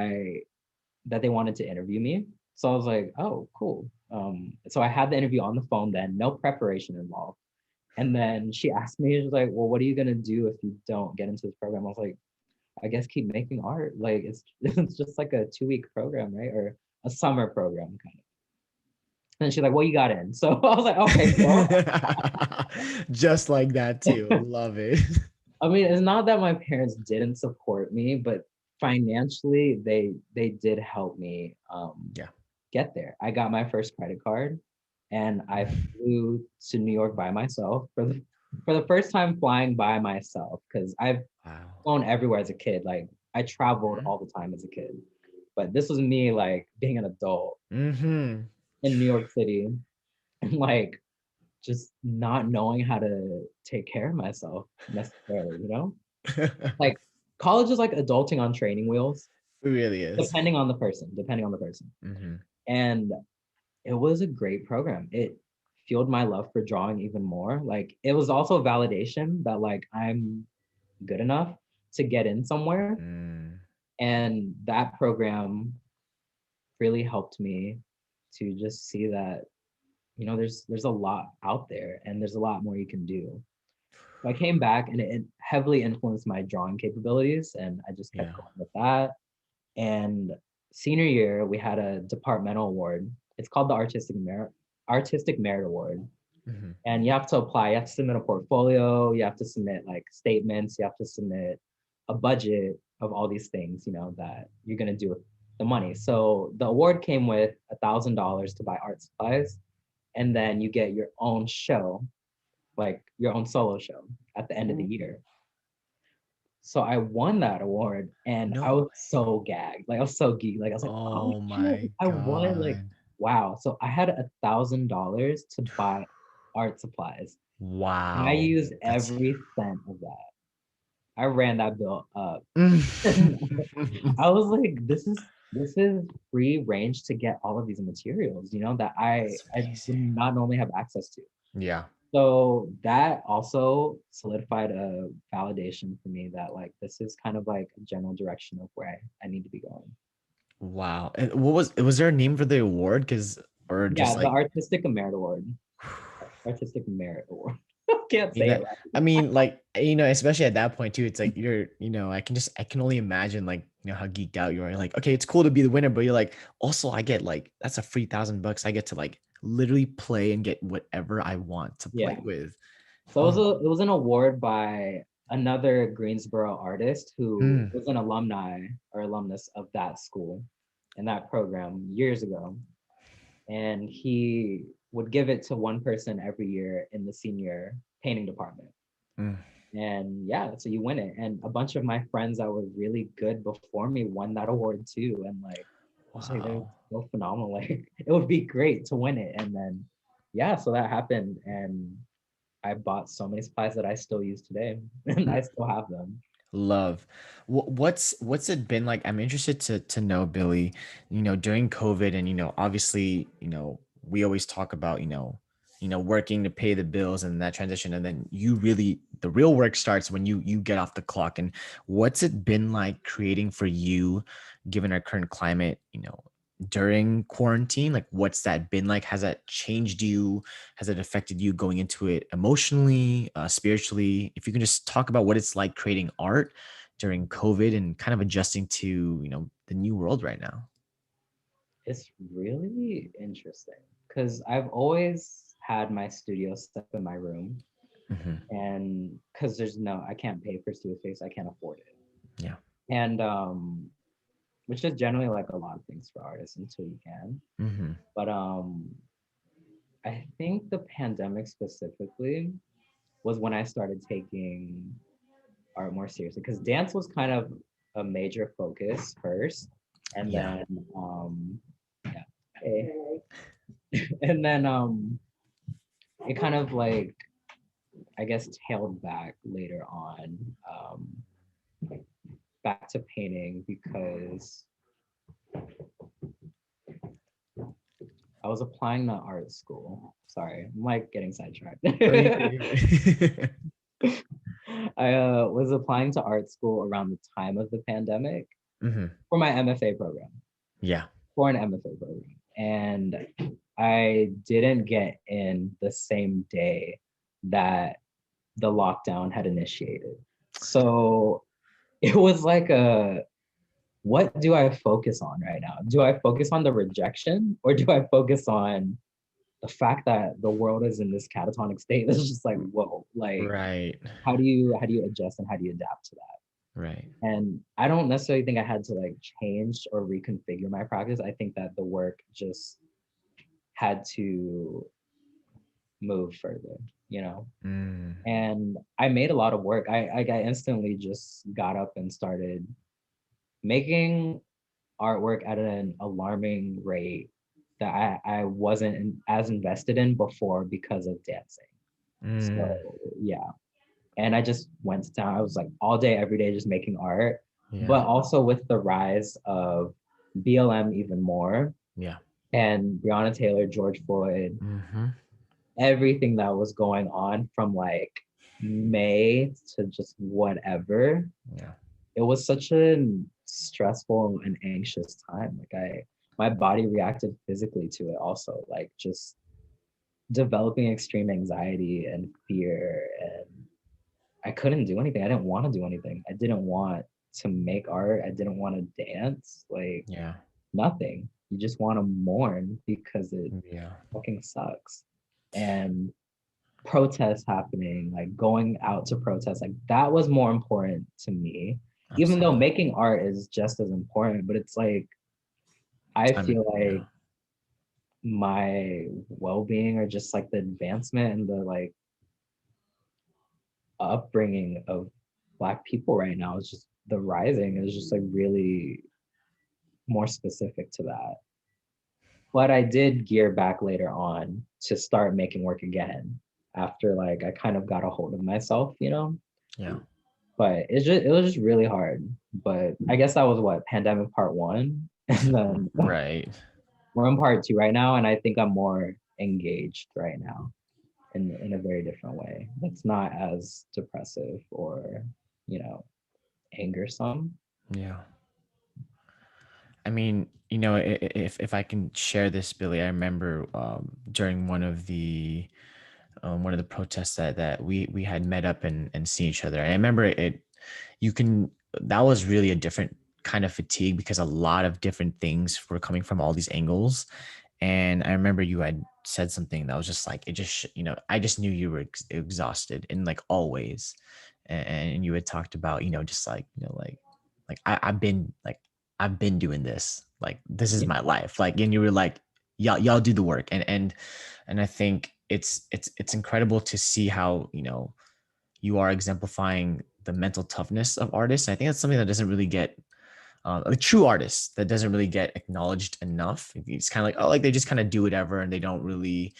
they wanted to interview me. So I was like, oh, cool. So I had the interview on the phone then, no preparation involved. And then she asked me, she was like, well, what are you gonna do if you don't get into this program? I was like, I guess keep making art. Like it's just like a 2-week program, right? Or a summer program kind of. And she's like, well, you got in. So I was like, okay, well. Just like that too. Love it. I mean, it's not that my parents didn't support me, but financially they did help me Yeah. get there. I got my first credit card and I flew to New York by myself for the first time flying by myself because I've Wow. flown everywhere as a kid. Like I traveled Mhm. all the time as a kid. But this was me like being an adult Mhm. in New York City and like just not knowing how to take care of myself necessarily, you know? Like college is like adulting on training wheels, It really is. depending on the person. Mhm. And it was a great program. It fueled my love for drawing even more. Like it was also validation that like I'm good enough to get in somewhere. Mm. And that program really helped me to just see that, there's a lot out there and there's a lot more you can do. So I came back and it heavily influenced my drawing capabilities and I just kept Yeah. going with that. And senior year, we had a departmental award. It's called the Artistic Merit Award. Mhm. And you have to apply, you have to submit a portfolio, you have to submit like statements, you have to submit a budget of all these things, that you're gonna do with the money. So the award came with $1,000 to buy art supplies, and then you get your own show, like your own solo show at the end of the year. So I won that award and I No was way. so gagged. Like I was so geeked. Like I was like, oh Oh shit, my I won. Like, God. wow. So I had $1,000 to buy art supplies. And I Wow. used That's every cent of that. I ran that bill up. huge. I was like, this is free range to get all of these materials, that I That's I would amazing. not normally have access to. Yeah. So that also solidified a validation for me that like this is kind of like a general direction of where I need to be going. Wow. And was there a name for the award? Because or just Yeah, the like Artistic Merit Award. Artistic Merit Award. I can't you say know, it right. I mean, like, especially at that point too, it's like I can only imagine like, how geeked out you are. Like, okay, it's cool to be the winner, but you're like, also I get like that's a free $1,000. I get to like literally play and get whatever I want to play Yeah. with. So Oh, it was an award by another Greensboro artist who mm, was an alumni or alumnus of that school and that program years ago. And he would give it to one person every year in the senior painting department. mm, And yeah, so you win it. And a bunch of my friends that were really good before me won that award too. And like, I was like, they're wow. so phenomenal. Like, it would be great to win it. And then, yeah, so that happened. And I bought so many supplies that I still use today, and I still have them. Love. What's it been like? I'm interested to know, Billy, during COVID and obviously, we always talk about, working to pay the bills and that transition. And then the real work starts when you get off the clock. And what's it been like creating for you, given our current climate, during quarantine? Like what's that been like? Has that changed you? Has it affected you going into it emotionally, spiritually? If you can just talk about what it's like creating art during COVID and kind of adjusting to, the new world right now. It's really interesting because I've always had my studio set up in my room, Hmm. and because I can't pay for studio space, I can't afford it. Yeah. And which is generally like a lot of things for artists until you can. Hmm. But I think the pandemic specifically was when I started taking art more seriously because dance was kind of a major focus first, and Yeah. then yeah, hey. And then it kind of like I guess tailed back later on, back to painting because I was applying to art school. Sorry, I'm like getting sidetracked. Oh, you could. I was applying to art school around the time of the pandemic Hmm. for my MFA program, Yeah. for an MFA program. And I didn't get in the same day that the lockdown had initiated. So it was like what do I focus on right now? Do I focus on the rejection or do I focus on the fact that the world is in this catatonic state? It's just like, whoa, like Right. how do you adjust and how do you adapt to that? Right. And I don't necessarily think I had to like change or reconfigure my practice. I think that the work just had to move further, you know? Mm. And I made a lot of work. I instantly just got up and started making artwork at an alarming rate that I wasn't as invested in before because of dancing. Mm. So yeah. And I just went to town. I was like all day, every day, just making art. Yeah. But also with the rise of BLM even more Yeah. and Breonna Taylor, George Floyd, Hmm. everything that was going on from like May to just whatever, Yeah. it was such a stressful and anxious time. Like my body reacted physically to it also, like just developing extreme anxiety and fear. And I couldn't do anything. I didn't want to do anything. I didn't want to make art. I didn't want to dance. Like Yeah. nothing. You just want to mourn because it Yeah. fucking sucks. And protests happening, like going out to protest, like that was more important to me. Even though Absolutely. making art is just as important, but it's like I Time. feel Yeah. like my well-being or just like the advancement and the like upbringing of Black people right now is just the rising is just like really more specific to that. But I did gear back later on to start making work again after like I kind of got a hold of myself, you know? Yeah. But it was just really hard. But I guess that was what pandemic part one, and then Right. we're in part two right now, and I think I'm more engaged right now in a very different way. That's not as depressive or you know angersome. Yeah. I mean, if I can share this, Billy, I remember during one of the protests that we had met up and seen each other. And I remember you can that was really a different kind of fatigue because a lot of different things were coming from all these angles. And I remember you had said something that was just like it just I just knew you were exhausted in like always. And you had talked about just like like I've been doing this, like this is Yeah. my life, like, and you were like y'all do the work. And I think it's incredible to see how you are exemplifying the mental toughness of artists. And I think that's something that doesn't really get a true artist that doesn't really get acknowledged enough. It's kind of like, oh, like they just kind of do whatever and they don't really,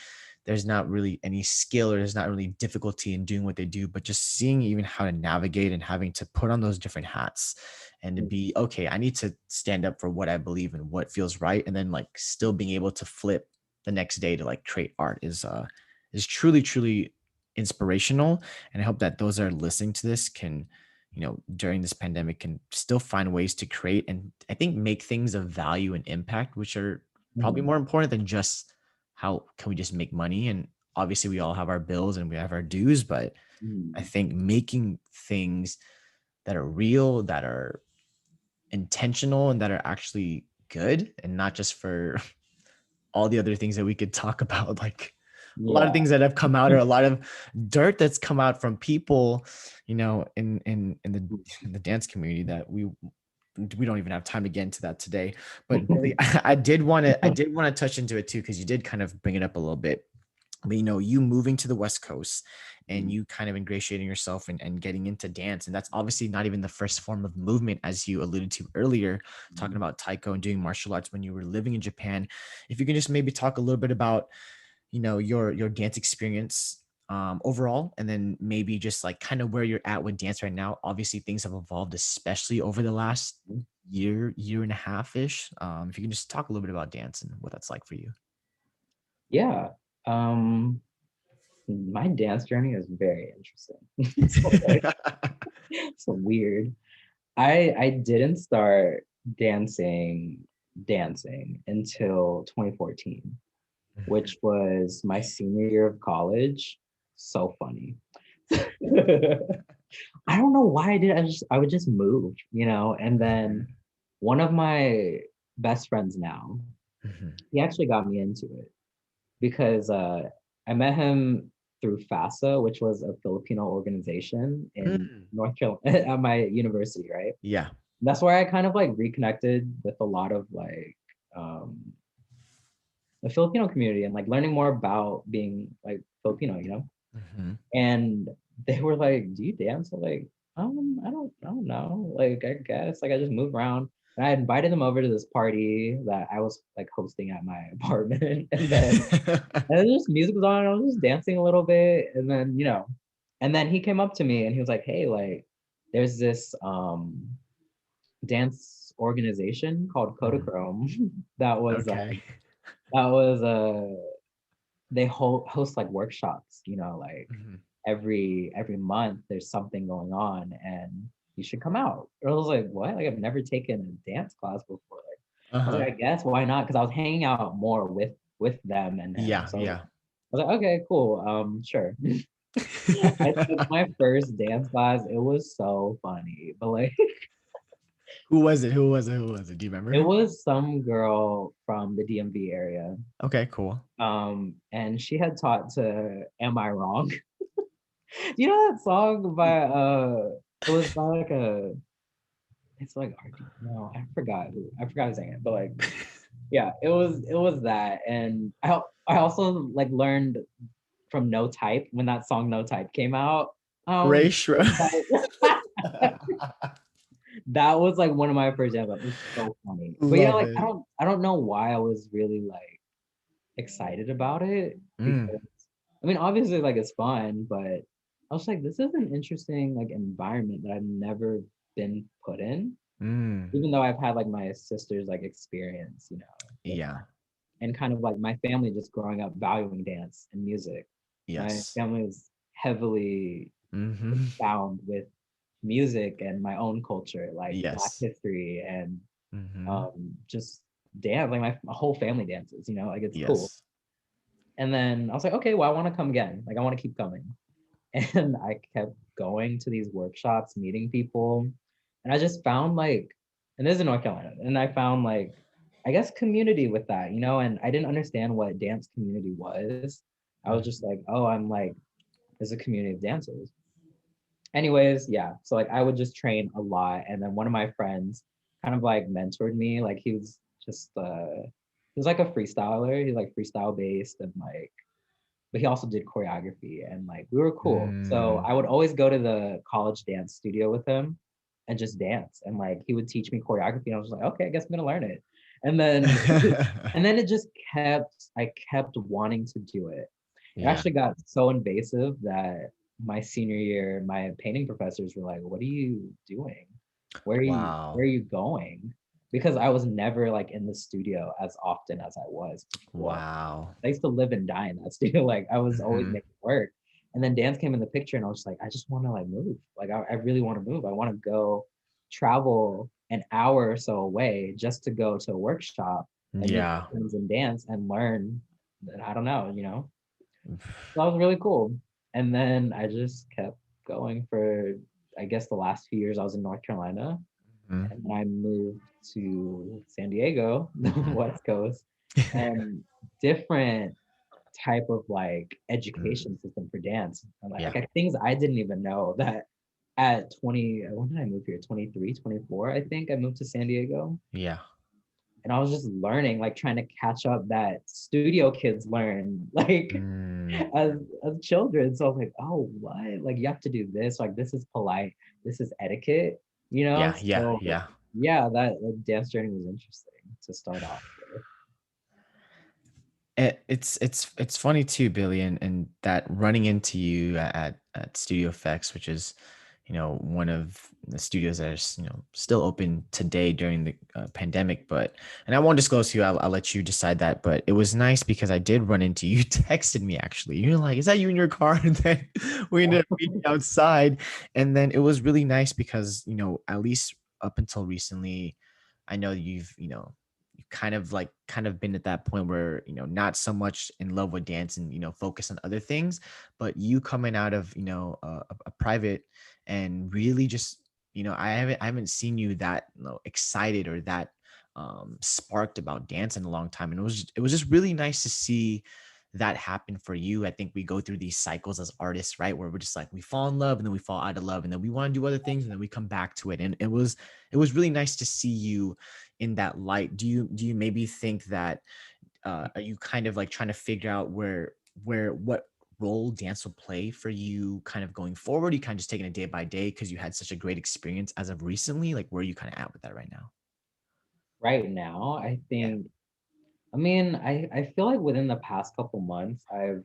there's not really any skill or there's not really difficulty in doing what they do, but just seeing even how to navigate and having to put on those different hats and to be, okay, I need to stand up for what I believe and what feels right. And then like still being able to flip the next day to like create art is truly, truly inspirational. And I hope that those that are listening to this can, during this pandemic can still find ways to create and I think make things of value and impact, which are probably Mhm. more important than just how can we just make money. And obviously we all have our bills and we have our dues, but I Mhm. think making things that are real, that are intentional and that are actually good and not just for all the other things that we could talk about, like a lot of Yeah. things that have come out or a lot of dirt that's come out from people, in the dance community that we don't even have time to get into that today. But Billy, I did want to touch into it too, because you did kind of bring it up a little bit. But you moving to the West Coast and you kind of ingratiating yourself and getting into dance. And that's obviously not even the first form of movement, as you alluded to earlier, talking about taiko and doing martial arts when you were living in Japan. If you can just maybe talk a little bit about, your dance experience overall, and then maybe just like kind of where you're at with dance right now. Obviously things have evolved, especially over the last year and a half ish. If you can just talk a little bit about dance and what that's like for you. Yeah. Um, My dance journey is very interesting. So like, so weird. I didn't start dancing dancing until 2014, which was my senior year of college. So funny. I don't know why I did. I would just move, and then one of my best friends now, Mhm. he actually got me into it because I met him through FASA, which was a Filipino organization in Mm. North Carolina at my university, right? Yeah. That's where I kind of like reconnected with a lot of like um, the Filipino community and like learning more about being like Filipino. Mhm. And they were like, "Do you dance?" I'm like, I don't know. Like, I guess like I just move around. And I invited them over to this party that I was like hosting at my apartment, and then just music was on. And I was just dancing a little bit, and then he came up to me and he was like, "Hey, like, there's this dance organization called Mhm. Kodachrome that was Okay. that was they host like workshops, like Mhm. every month there's something going on and you should come out." And I was like, "What? Like I've never taken a dance class before." Like I was Uh-huh. like, "I guess why not?" Because I was hanging out more with them and him. Yeah, So yeah. I was like, "Okay, cool. Sure." I took my first dance class. It was so funny, but like Who was it? Who was it? Who was it? Do you it remember? was some girl from the DMV area. Okay, cool. And she had taught to Am I Wrong? You know that song by it was by like a it's like RD. No, I forgot his name, but like yeah, it was that. And I also like learned from No Type when that song No Type came out. Ray No Shro Type. That was like one of my first jams. It was so funny. But yeah, Love like it. I don't know why I was really like excited about it Mm, because I mean obviously like it's fun, but I was like, this is an interesting like environment that I've never been put in, mm. even though I've had like my sister's like experience, with Yeah. and kind of like my family just growing up valuing dance and music. My Yes. family was heavily Mhm. bound with music and my own culture, like Black Yes. history and Mhm. just dance. Like my whole family dances, like it's cool. Yes. And then I was like, okay, well, I want to come again. Like I want to keep coming. And I kept going to these workshops, meeting people, and I just found like, and this is in North Carolina, and I found like, I guess community with that, and I didn't understand what dance community was. I was just Mhm. like, oh, I'm like, there's a community of dancers. Anyways, yeah. So like I would just train a lot. And then one of my friends kind of like mentored me. Like he was just he was like a freestyler. He's like freestyle based and like but he also did choreography and like we were cool. So Mm. I would always go to the college dance studio with him and just dance. And like he would teach me choreography and I was like, okay, I guess I'm gonna learn it. And then and then it just I kept wanting to do it. It Yeah. actually got so invasive that my senior year, my painting professors were like, "What are you doing? Where Wow. are you going?" Because I was never like in the studio as often as I was before. Wow. I used to live and die in that studio. Like I was always Mhm. making work. And then dance came in the picture and I was just like, I just want to like move. Like I really want to move. I want to go travel an hour or so away just to go to a workshop and meet my Yeah. friends and dance and learn. And I don't know. So that was really cool. And then I just kept going for, I guess, the last few years I was in North Carolina. Mhm. And then I moved to San Diego, the Mhm. West Coast, and different type of like Mm. education system for dance. And Yeah. like things I didn't even know that at 20, when did I move here? 23, 24, I think I moved to San Diego. Yeah. And I was just learning, like trying to catch up that studio kids learn, like Mm. as children. So I was like, oh, what? Like you have to do this. Like this is polite. This is etiquette. Yeah, yeah, So yeah. yeah, that dance journey was interesting to start off with. It's funny too, Billy, and that running into you at Studio Effects, which is, one of the studios that is, still open today during the pandemic. But, and I won't disclose to you, I'll let you decide that. But it was nice because I did run into you, texted me actually. You're like, is that you in your car? And then we ended up meeting outside. And then it was really nice because, at least up until recently, I know you kind of been at that point where, not so much in love with dance and, focus on other things, but you coming out of, a private and really just, I haven't seen you that, excited or that sparked about dance in a long time. And it was just really nice to see that happen for you. I think we go through these cycles as artists, right? Where we're just like, we fall in love and then we fall out of love and then we want to do other things and then we come back to it. And it was really nice to see you in that light. Do you maybe think that are you kind of like trying to figure out what role dance will play for you kind of going forward? You kind of just taking it day by day because you had such a great experience as of recently? Like, where are you kind of at with that right now? Right now, I Yeah. think, I mean, I feel like within the past couple months, I've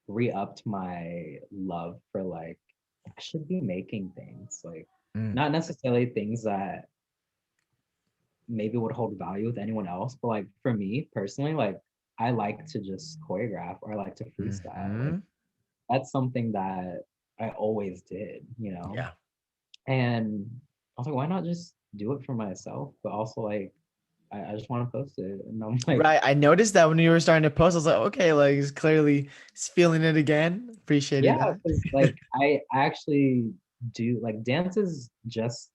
re-upped my love for like, I should be making things, like Mm, not necessarily things that maybe would hold value with anyone else, but like for me personally, like I like to just choreograph or I like to freestyle. Like mhm. that's something that I always did, you know? Yeah. And I was like, why not just do it for myself? But also like I just want to post it. And I'm like, Right. I noticed that when you were starting to post, I was like, okay, like he's feeling it again. Appreciated yeah, that. because like I actually do like dance is just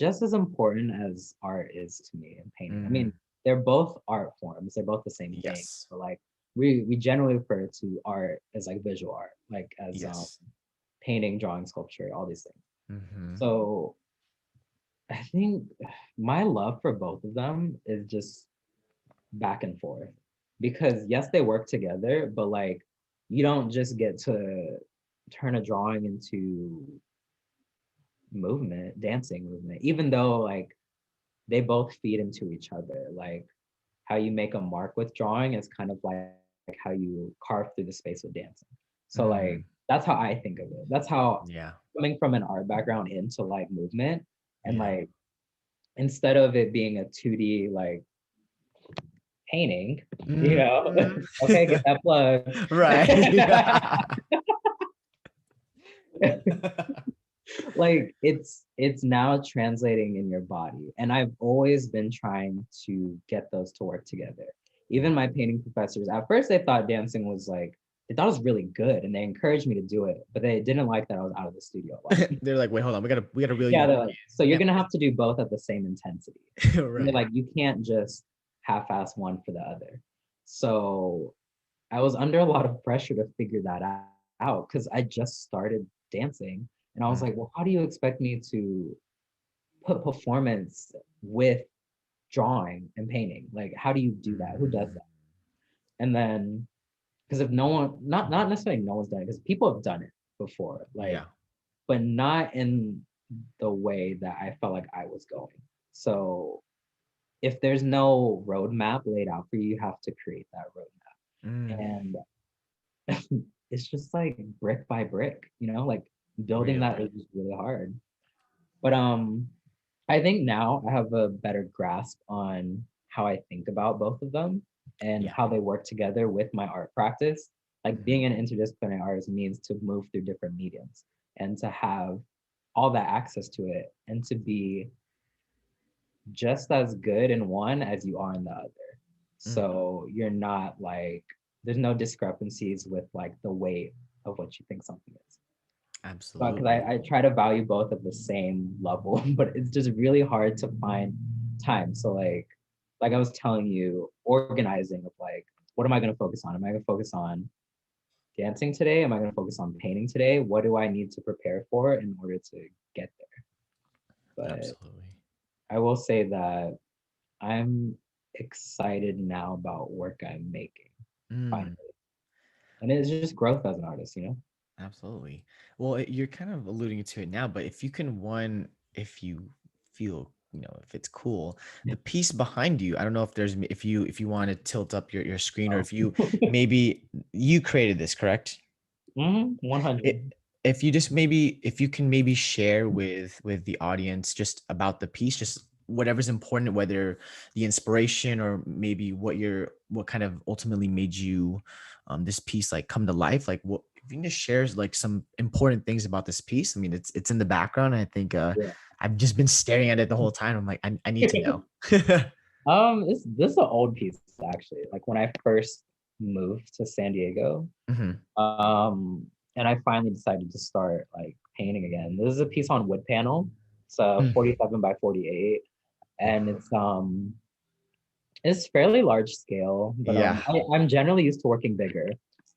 as important as art is to me and painting. I mean, Mm, they're both art forms, they're both the same thing. yes. But like we generally refer to art as like visual art, like as Yes. painting, drawing, sculpture, all these things. Hmm. So I think my love for both of them is just back and forth because yes, they work together, but like you don't just get to turn a drawing into movement, dancing movement, even though like they both feed into each other. Like how you make a mark with drawing is kind of like how you carve through the space with dancing. So like Mm, that's how I think of it. That's how yeah. coming from an art background into like movement and Yeah. like instead of it being a 2D like painting, you know, Mhm. okay, get that plug. Right. Like it's now translating in your body and I've always been trying to get those to work together. Even my painting professors at first they thought dancing was like they thought it was really good and they encouraged me to do it but they didn't like that I was out of the studio a lot. They're like, wait, hold on. We gotta reel you Yeah, back they're like so you're in. gonna have to do both at the same intensity Yeah. and they're Right. like you can't just half-ass one for the other. So I was under a lot of pressure to figure that out because I just started dancing and I was Mm, like well how do you expect me to put performance with drawing and painting. Like, how do you do that? Who does mm, that? And then, because if no one, not necessarily no one's done it, because people have done it before, like, yeah. but not in the way that I felt like I was going. So if there's no roadmap laid out for you, you have to create that roadmap. Mm, And it's just like brick by brick, you know, like building that really. is just really hard. But I think now I have a better grasp on how I think about both of them and Yeah. how they work together with my art practice. Like Mhm. being an interdisciplinary artist means to move through different mediums and to have all that access to it and to be just as good in one as you are in the other. Mm, So you're not like, there's no discrepancies with like the weight of what you think something is. But because absolutely. I try to value both at the same level, but it's just really hard to find time. So like I was telling you, organizing of like, what am I going to focus on? Am I going to focus on dancing today? Am I going to focus on painting today? What do I need to prepare for in order to get there? But Absolutely. I will say that I'm excited now about work I'm making finally, Mm, and it's just growth as an artist, you know. absolutely. Well, you're kind of alluding to it now, but if you can if you feel, if it's cool, the piece behind you, I don't know if if you want to tilt up your screen or Oh. if you maybe you created this, correct? 100. if you just maybe, if you can maybe share with the audience just about the piece, just whatever's important, whether the inspiration or maybe what kind of ultimately made you this piece like come to life, like what if you can just share like some important things about this piece. I mean, it's in the background, and I think Yeah. I've just been staring at it the whole time. I'm like, I need to know. This is an old piece actually. Like when I first moved to San Diego, Hmm. and I finally decided to start like painting again. This is a piece on wood panel. It's 47 by 48, and it's fairly large scale, but Yeah. I'm generally used to working bigger.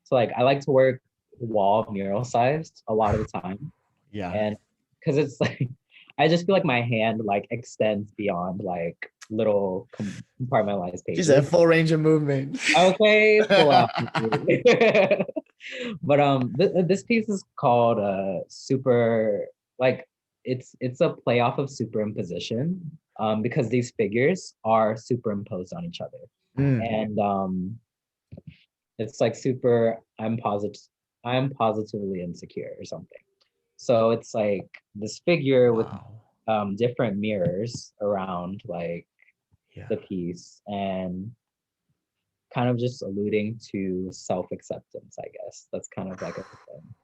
So like I like to work wall mural sized a lot of the time, Yeah. and because it's like I just feel like my hand like extends beyond like little compartmentalized She's a pages. full range of movement. Okay, full out. But this piece is called super, like it's a play off of superimposition, because these figures are superimposed on each other, Mm. and it's like super, I'm positively insecure or something. So it's like this figure with Wow. different mirrors around like Yeah. the piece, and kind of just alluding to self-acceptance, I guess. That's kind of like a thing.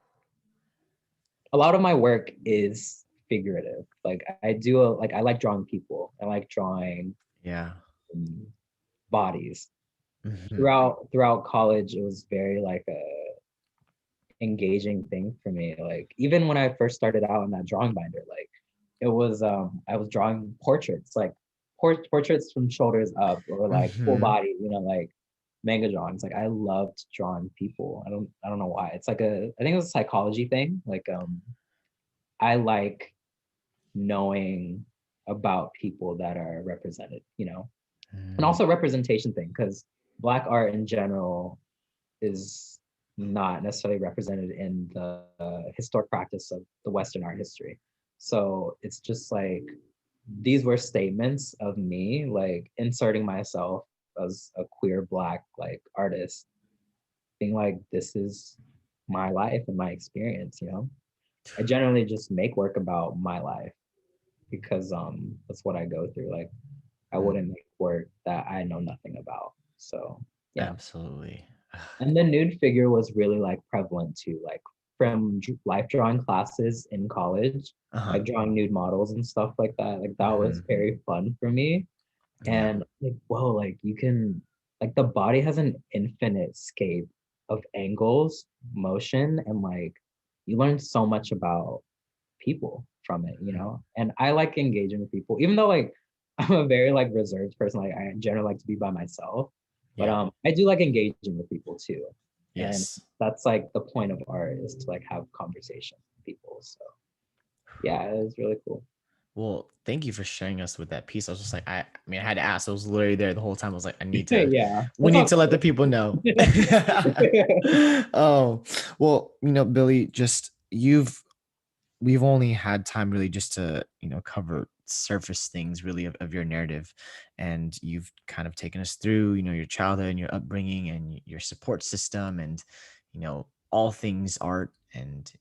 A lot of my work is figurative. Like I like drawing people. I like drawing Yeah. um, bodies. Hmm. Throughout college, it was very like a engaging thing for me. Like even when I first started out in that drawing binder, like it was I was drawing portraits, like portraits from shoulders up or like full Hmm. body, like manga drawings. Like I loved drawing people. I don't know why. It's like I think it's a psychology thing. Like I like knowing about people that are represented, and Mm. also representation thing, because Black art in general is not necessarily represented in the historic practice of the Western art history. So it's just like these were statements of me, like inserting myself as a queer Black like artist, being like, this is my life and my experience. I generally just make work about my life because that's what I go through. Like I Mm. wouldn't make work that I know nothing about. So yeah. Absolutely. And the nude figure was really like prevalent too, like from life drawing classes in college, Uh-huh. like drawing nude models and stuff like that. Like that was Hmm. very fun for me. Yeah. And like, whoa, like you can, like the body has an infinite scape of angles, motion, and like you learn so much about people from it. Mhm. And I like engaging with people, even though like I'm a very like reserved person. Like I generally like to be by myself, but Yeah. I do like engaging with people too, and Yes. that's like the point of art, is to like have conversation with people. So yeah, it was really cool. Well, thank you for sharing us with that piece. I was just like, I mean, I had to ask. I was literally there the whole time. I was like, Yeah, we that's need all to let the good. people know. Oh, well, Billy, just we've only had time really just to, cover surface things really of your narrative. And you've kind of taken us through, your childhood and your upbringing and your support system and, all things art and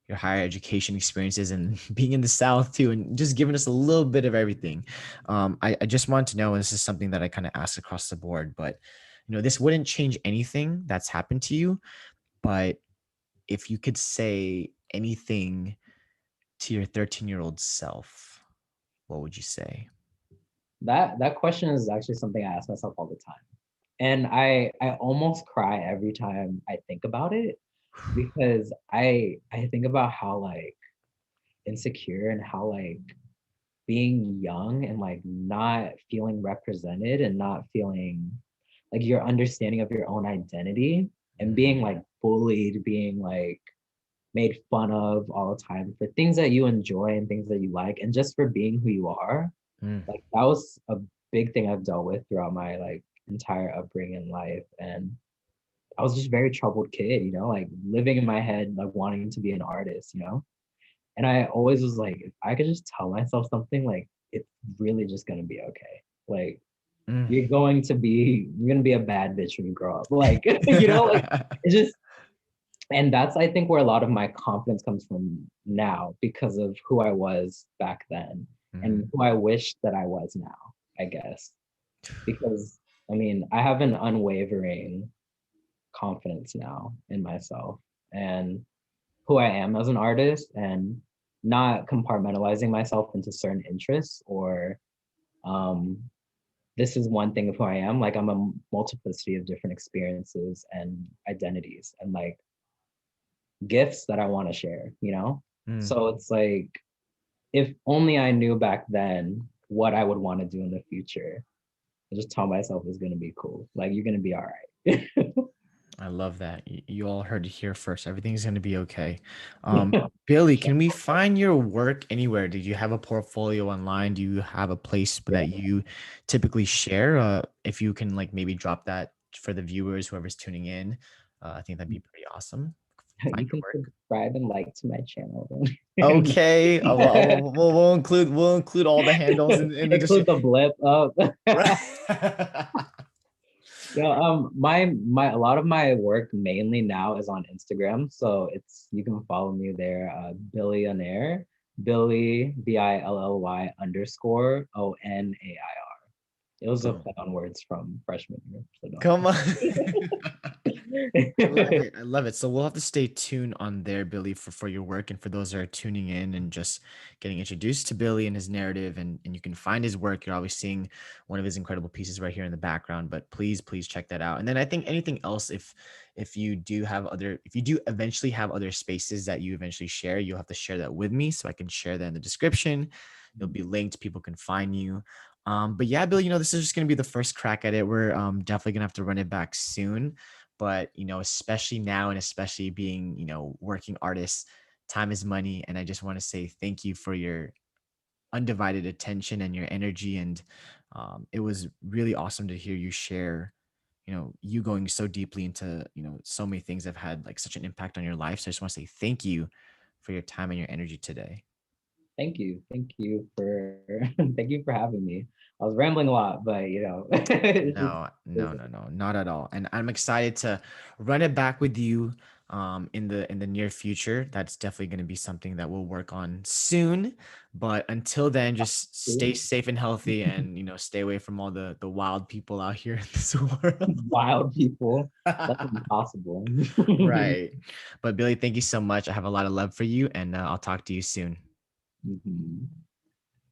your higher education experiences and being in the South too, and just giving us a little bit of everything. I just wanted to know, and this is something that I kind of asked across the board, but this wouldn't change anything that's happened to you. But if you could say anything to your 13-year-old self, what would you say? That question is actually something I ask myself all the time, and I almost cry every time I think about it, because I think about how like insecure and how like being young and like not feeling represented and not feeling like your understanding of your own identity, and being Mhm. like bullied, being like made fun of all the time for things that you enjoy and things that you like, and just for being who you are. Mm. Like that was a big thing I've dealt with throughout my like entire upbringing in life. And I was just a very troubled kid, like living in my head, like wanting to be an artist. And I always was like, if I could just tell myself something, like it's really just gonna be okay. Like Mm. you're gonna be a bad bitch when you grow up. Like, like it's just And that's, I think, where a lot of my confidence comes from now because of who I was back then and Mhm. who I wish that I was now, I guess. Because I mean, I have an unwavering confidence now in myself and who I am as an artist, and not compartmentalizing myself into certain interests or um, this is one thing of who I am. Like I'm a multiplicity of different experiences and identities and like gifts that I want to share, you know? Mm. So it's like, if only I knew back then what I would want to do in the future, I just tell myself it's going to be cool. Like, you're going to be all right. I love that. You all heard it here first. Everything's going to be okay. Billy, can we find your work anywhere? Did you have a portfolio online? Do you have a place Yeah. that you typically share? If you can, like, maybe drop that for the viewers, whoever's tuning in, I think that'd be pretty awesome. Find You your can work. subscribe and like to my channel. Okay, we'll include all the handles in the Include description. the blip up. Right. Yeah, my a lot of my work mainly now is on Instagram. So it's, you can follow me there, Billionaire, Billy, Billy underscore ONAIR. It was a Boom. play on words from freshman year. So Come on. I love don't. it. I love it. So we'll have to stay tuned on there, Billy, for your work and for those that are tuning in and just getting introduced to Billy and his narrative. And you can find his work. You're always seeing one of his incredible pieces right here in the background. But please check that out. And then I think anything else, if you do have other, if you do eventually have other spaces that you eventually share, you'll have to share that with me so I can share that in the description. You'll be linked. People can find you. But yeah, Billy, this is just gonna be the first crack at it. We're definitely gonna have to run it back soon. But especially now and especially being, working artists, time is money. And I just want to say thank you for your undivided attention and your energy. And it was really awesome to hear you share, you going so deeply into, so many things that have had like such an impact on your life. So I just want to say thank you for your time and your energy today. Thank you. Thank you for thank you for having me. I was rambling a lot, but it's just No, it no, was, no, no, not at all. And I'm excited to run it back with you in the near future. That's definitely going to be something that we'll work on soon. But until then, just stay safe and healthy and stay away from all the wild people out here in this world. wild people. That's impossible. Right. But Billy, thank you so much. I have a lot of love for you and I'll talk to you soon. Mhm.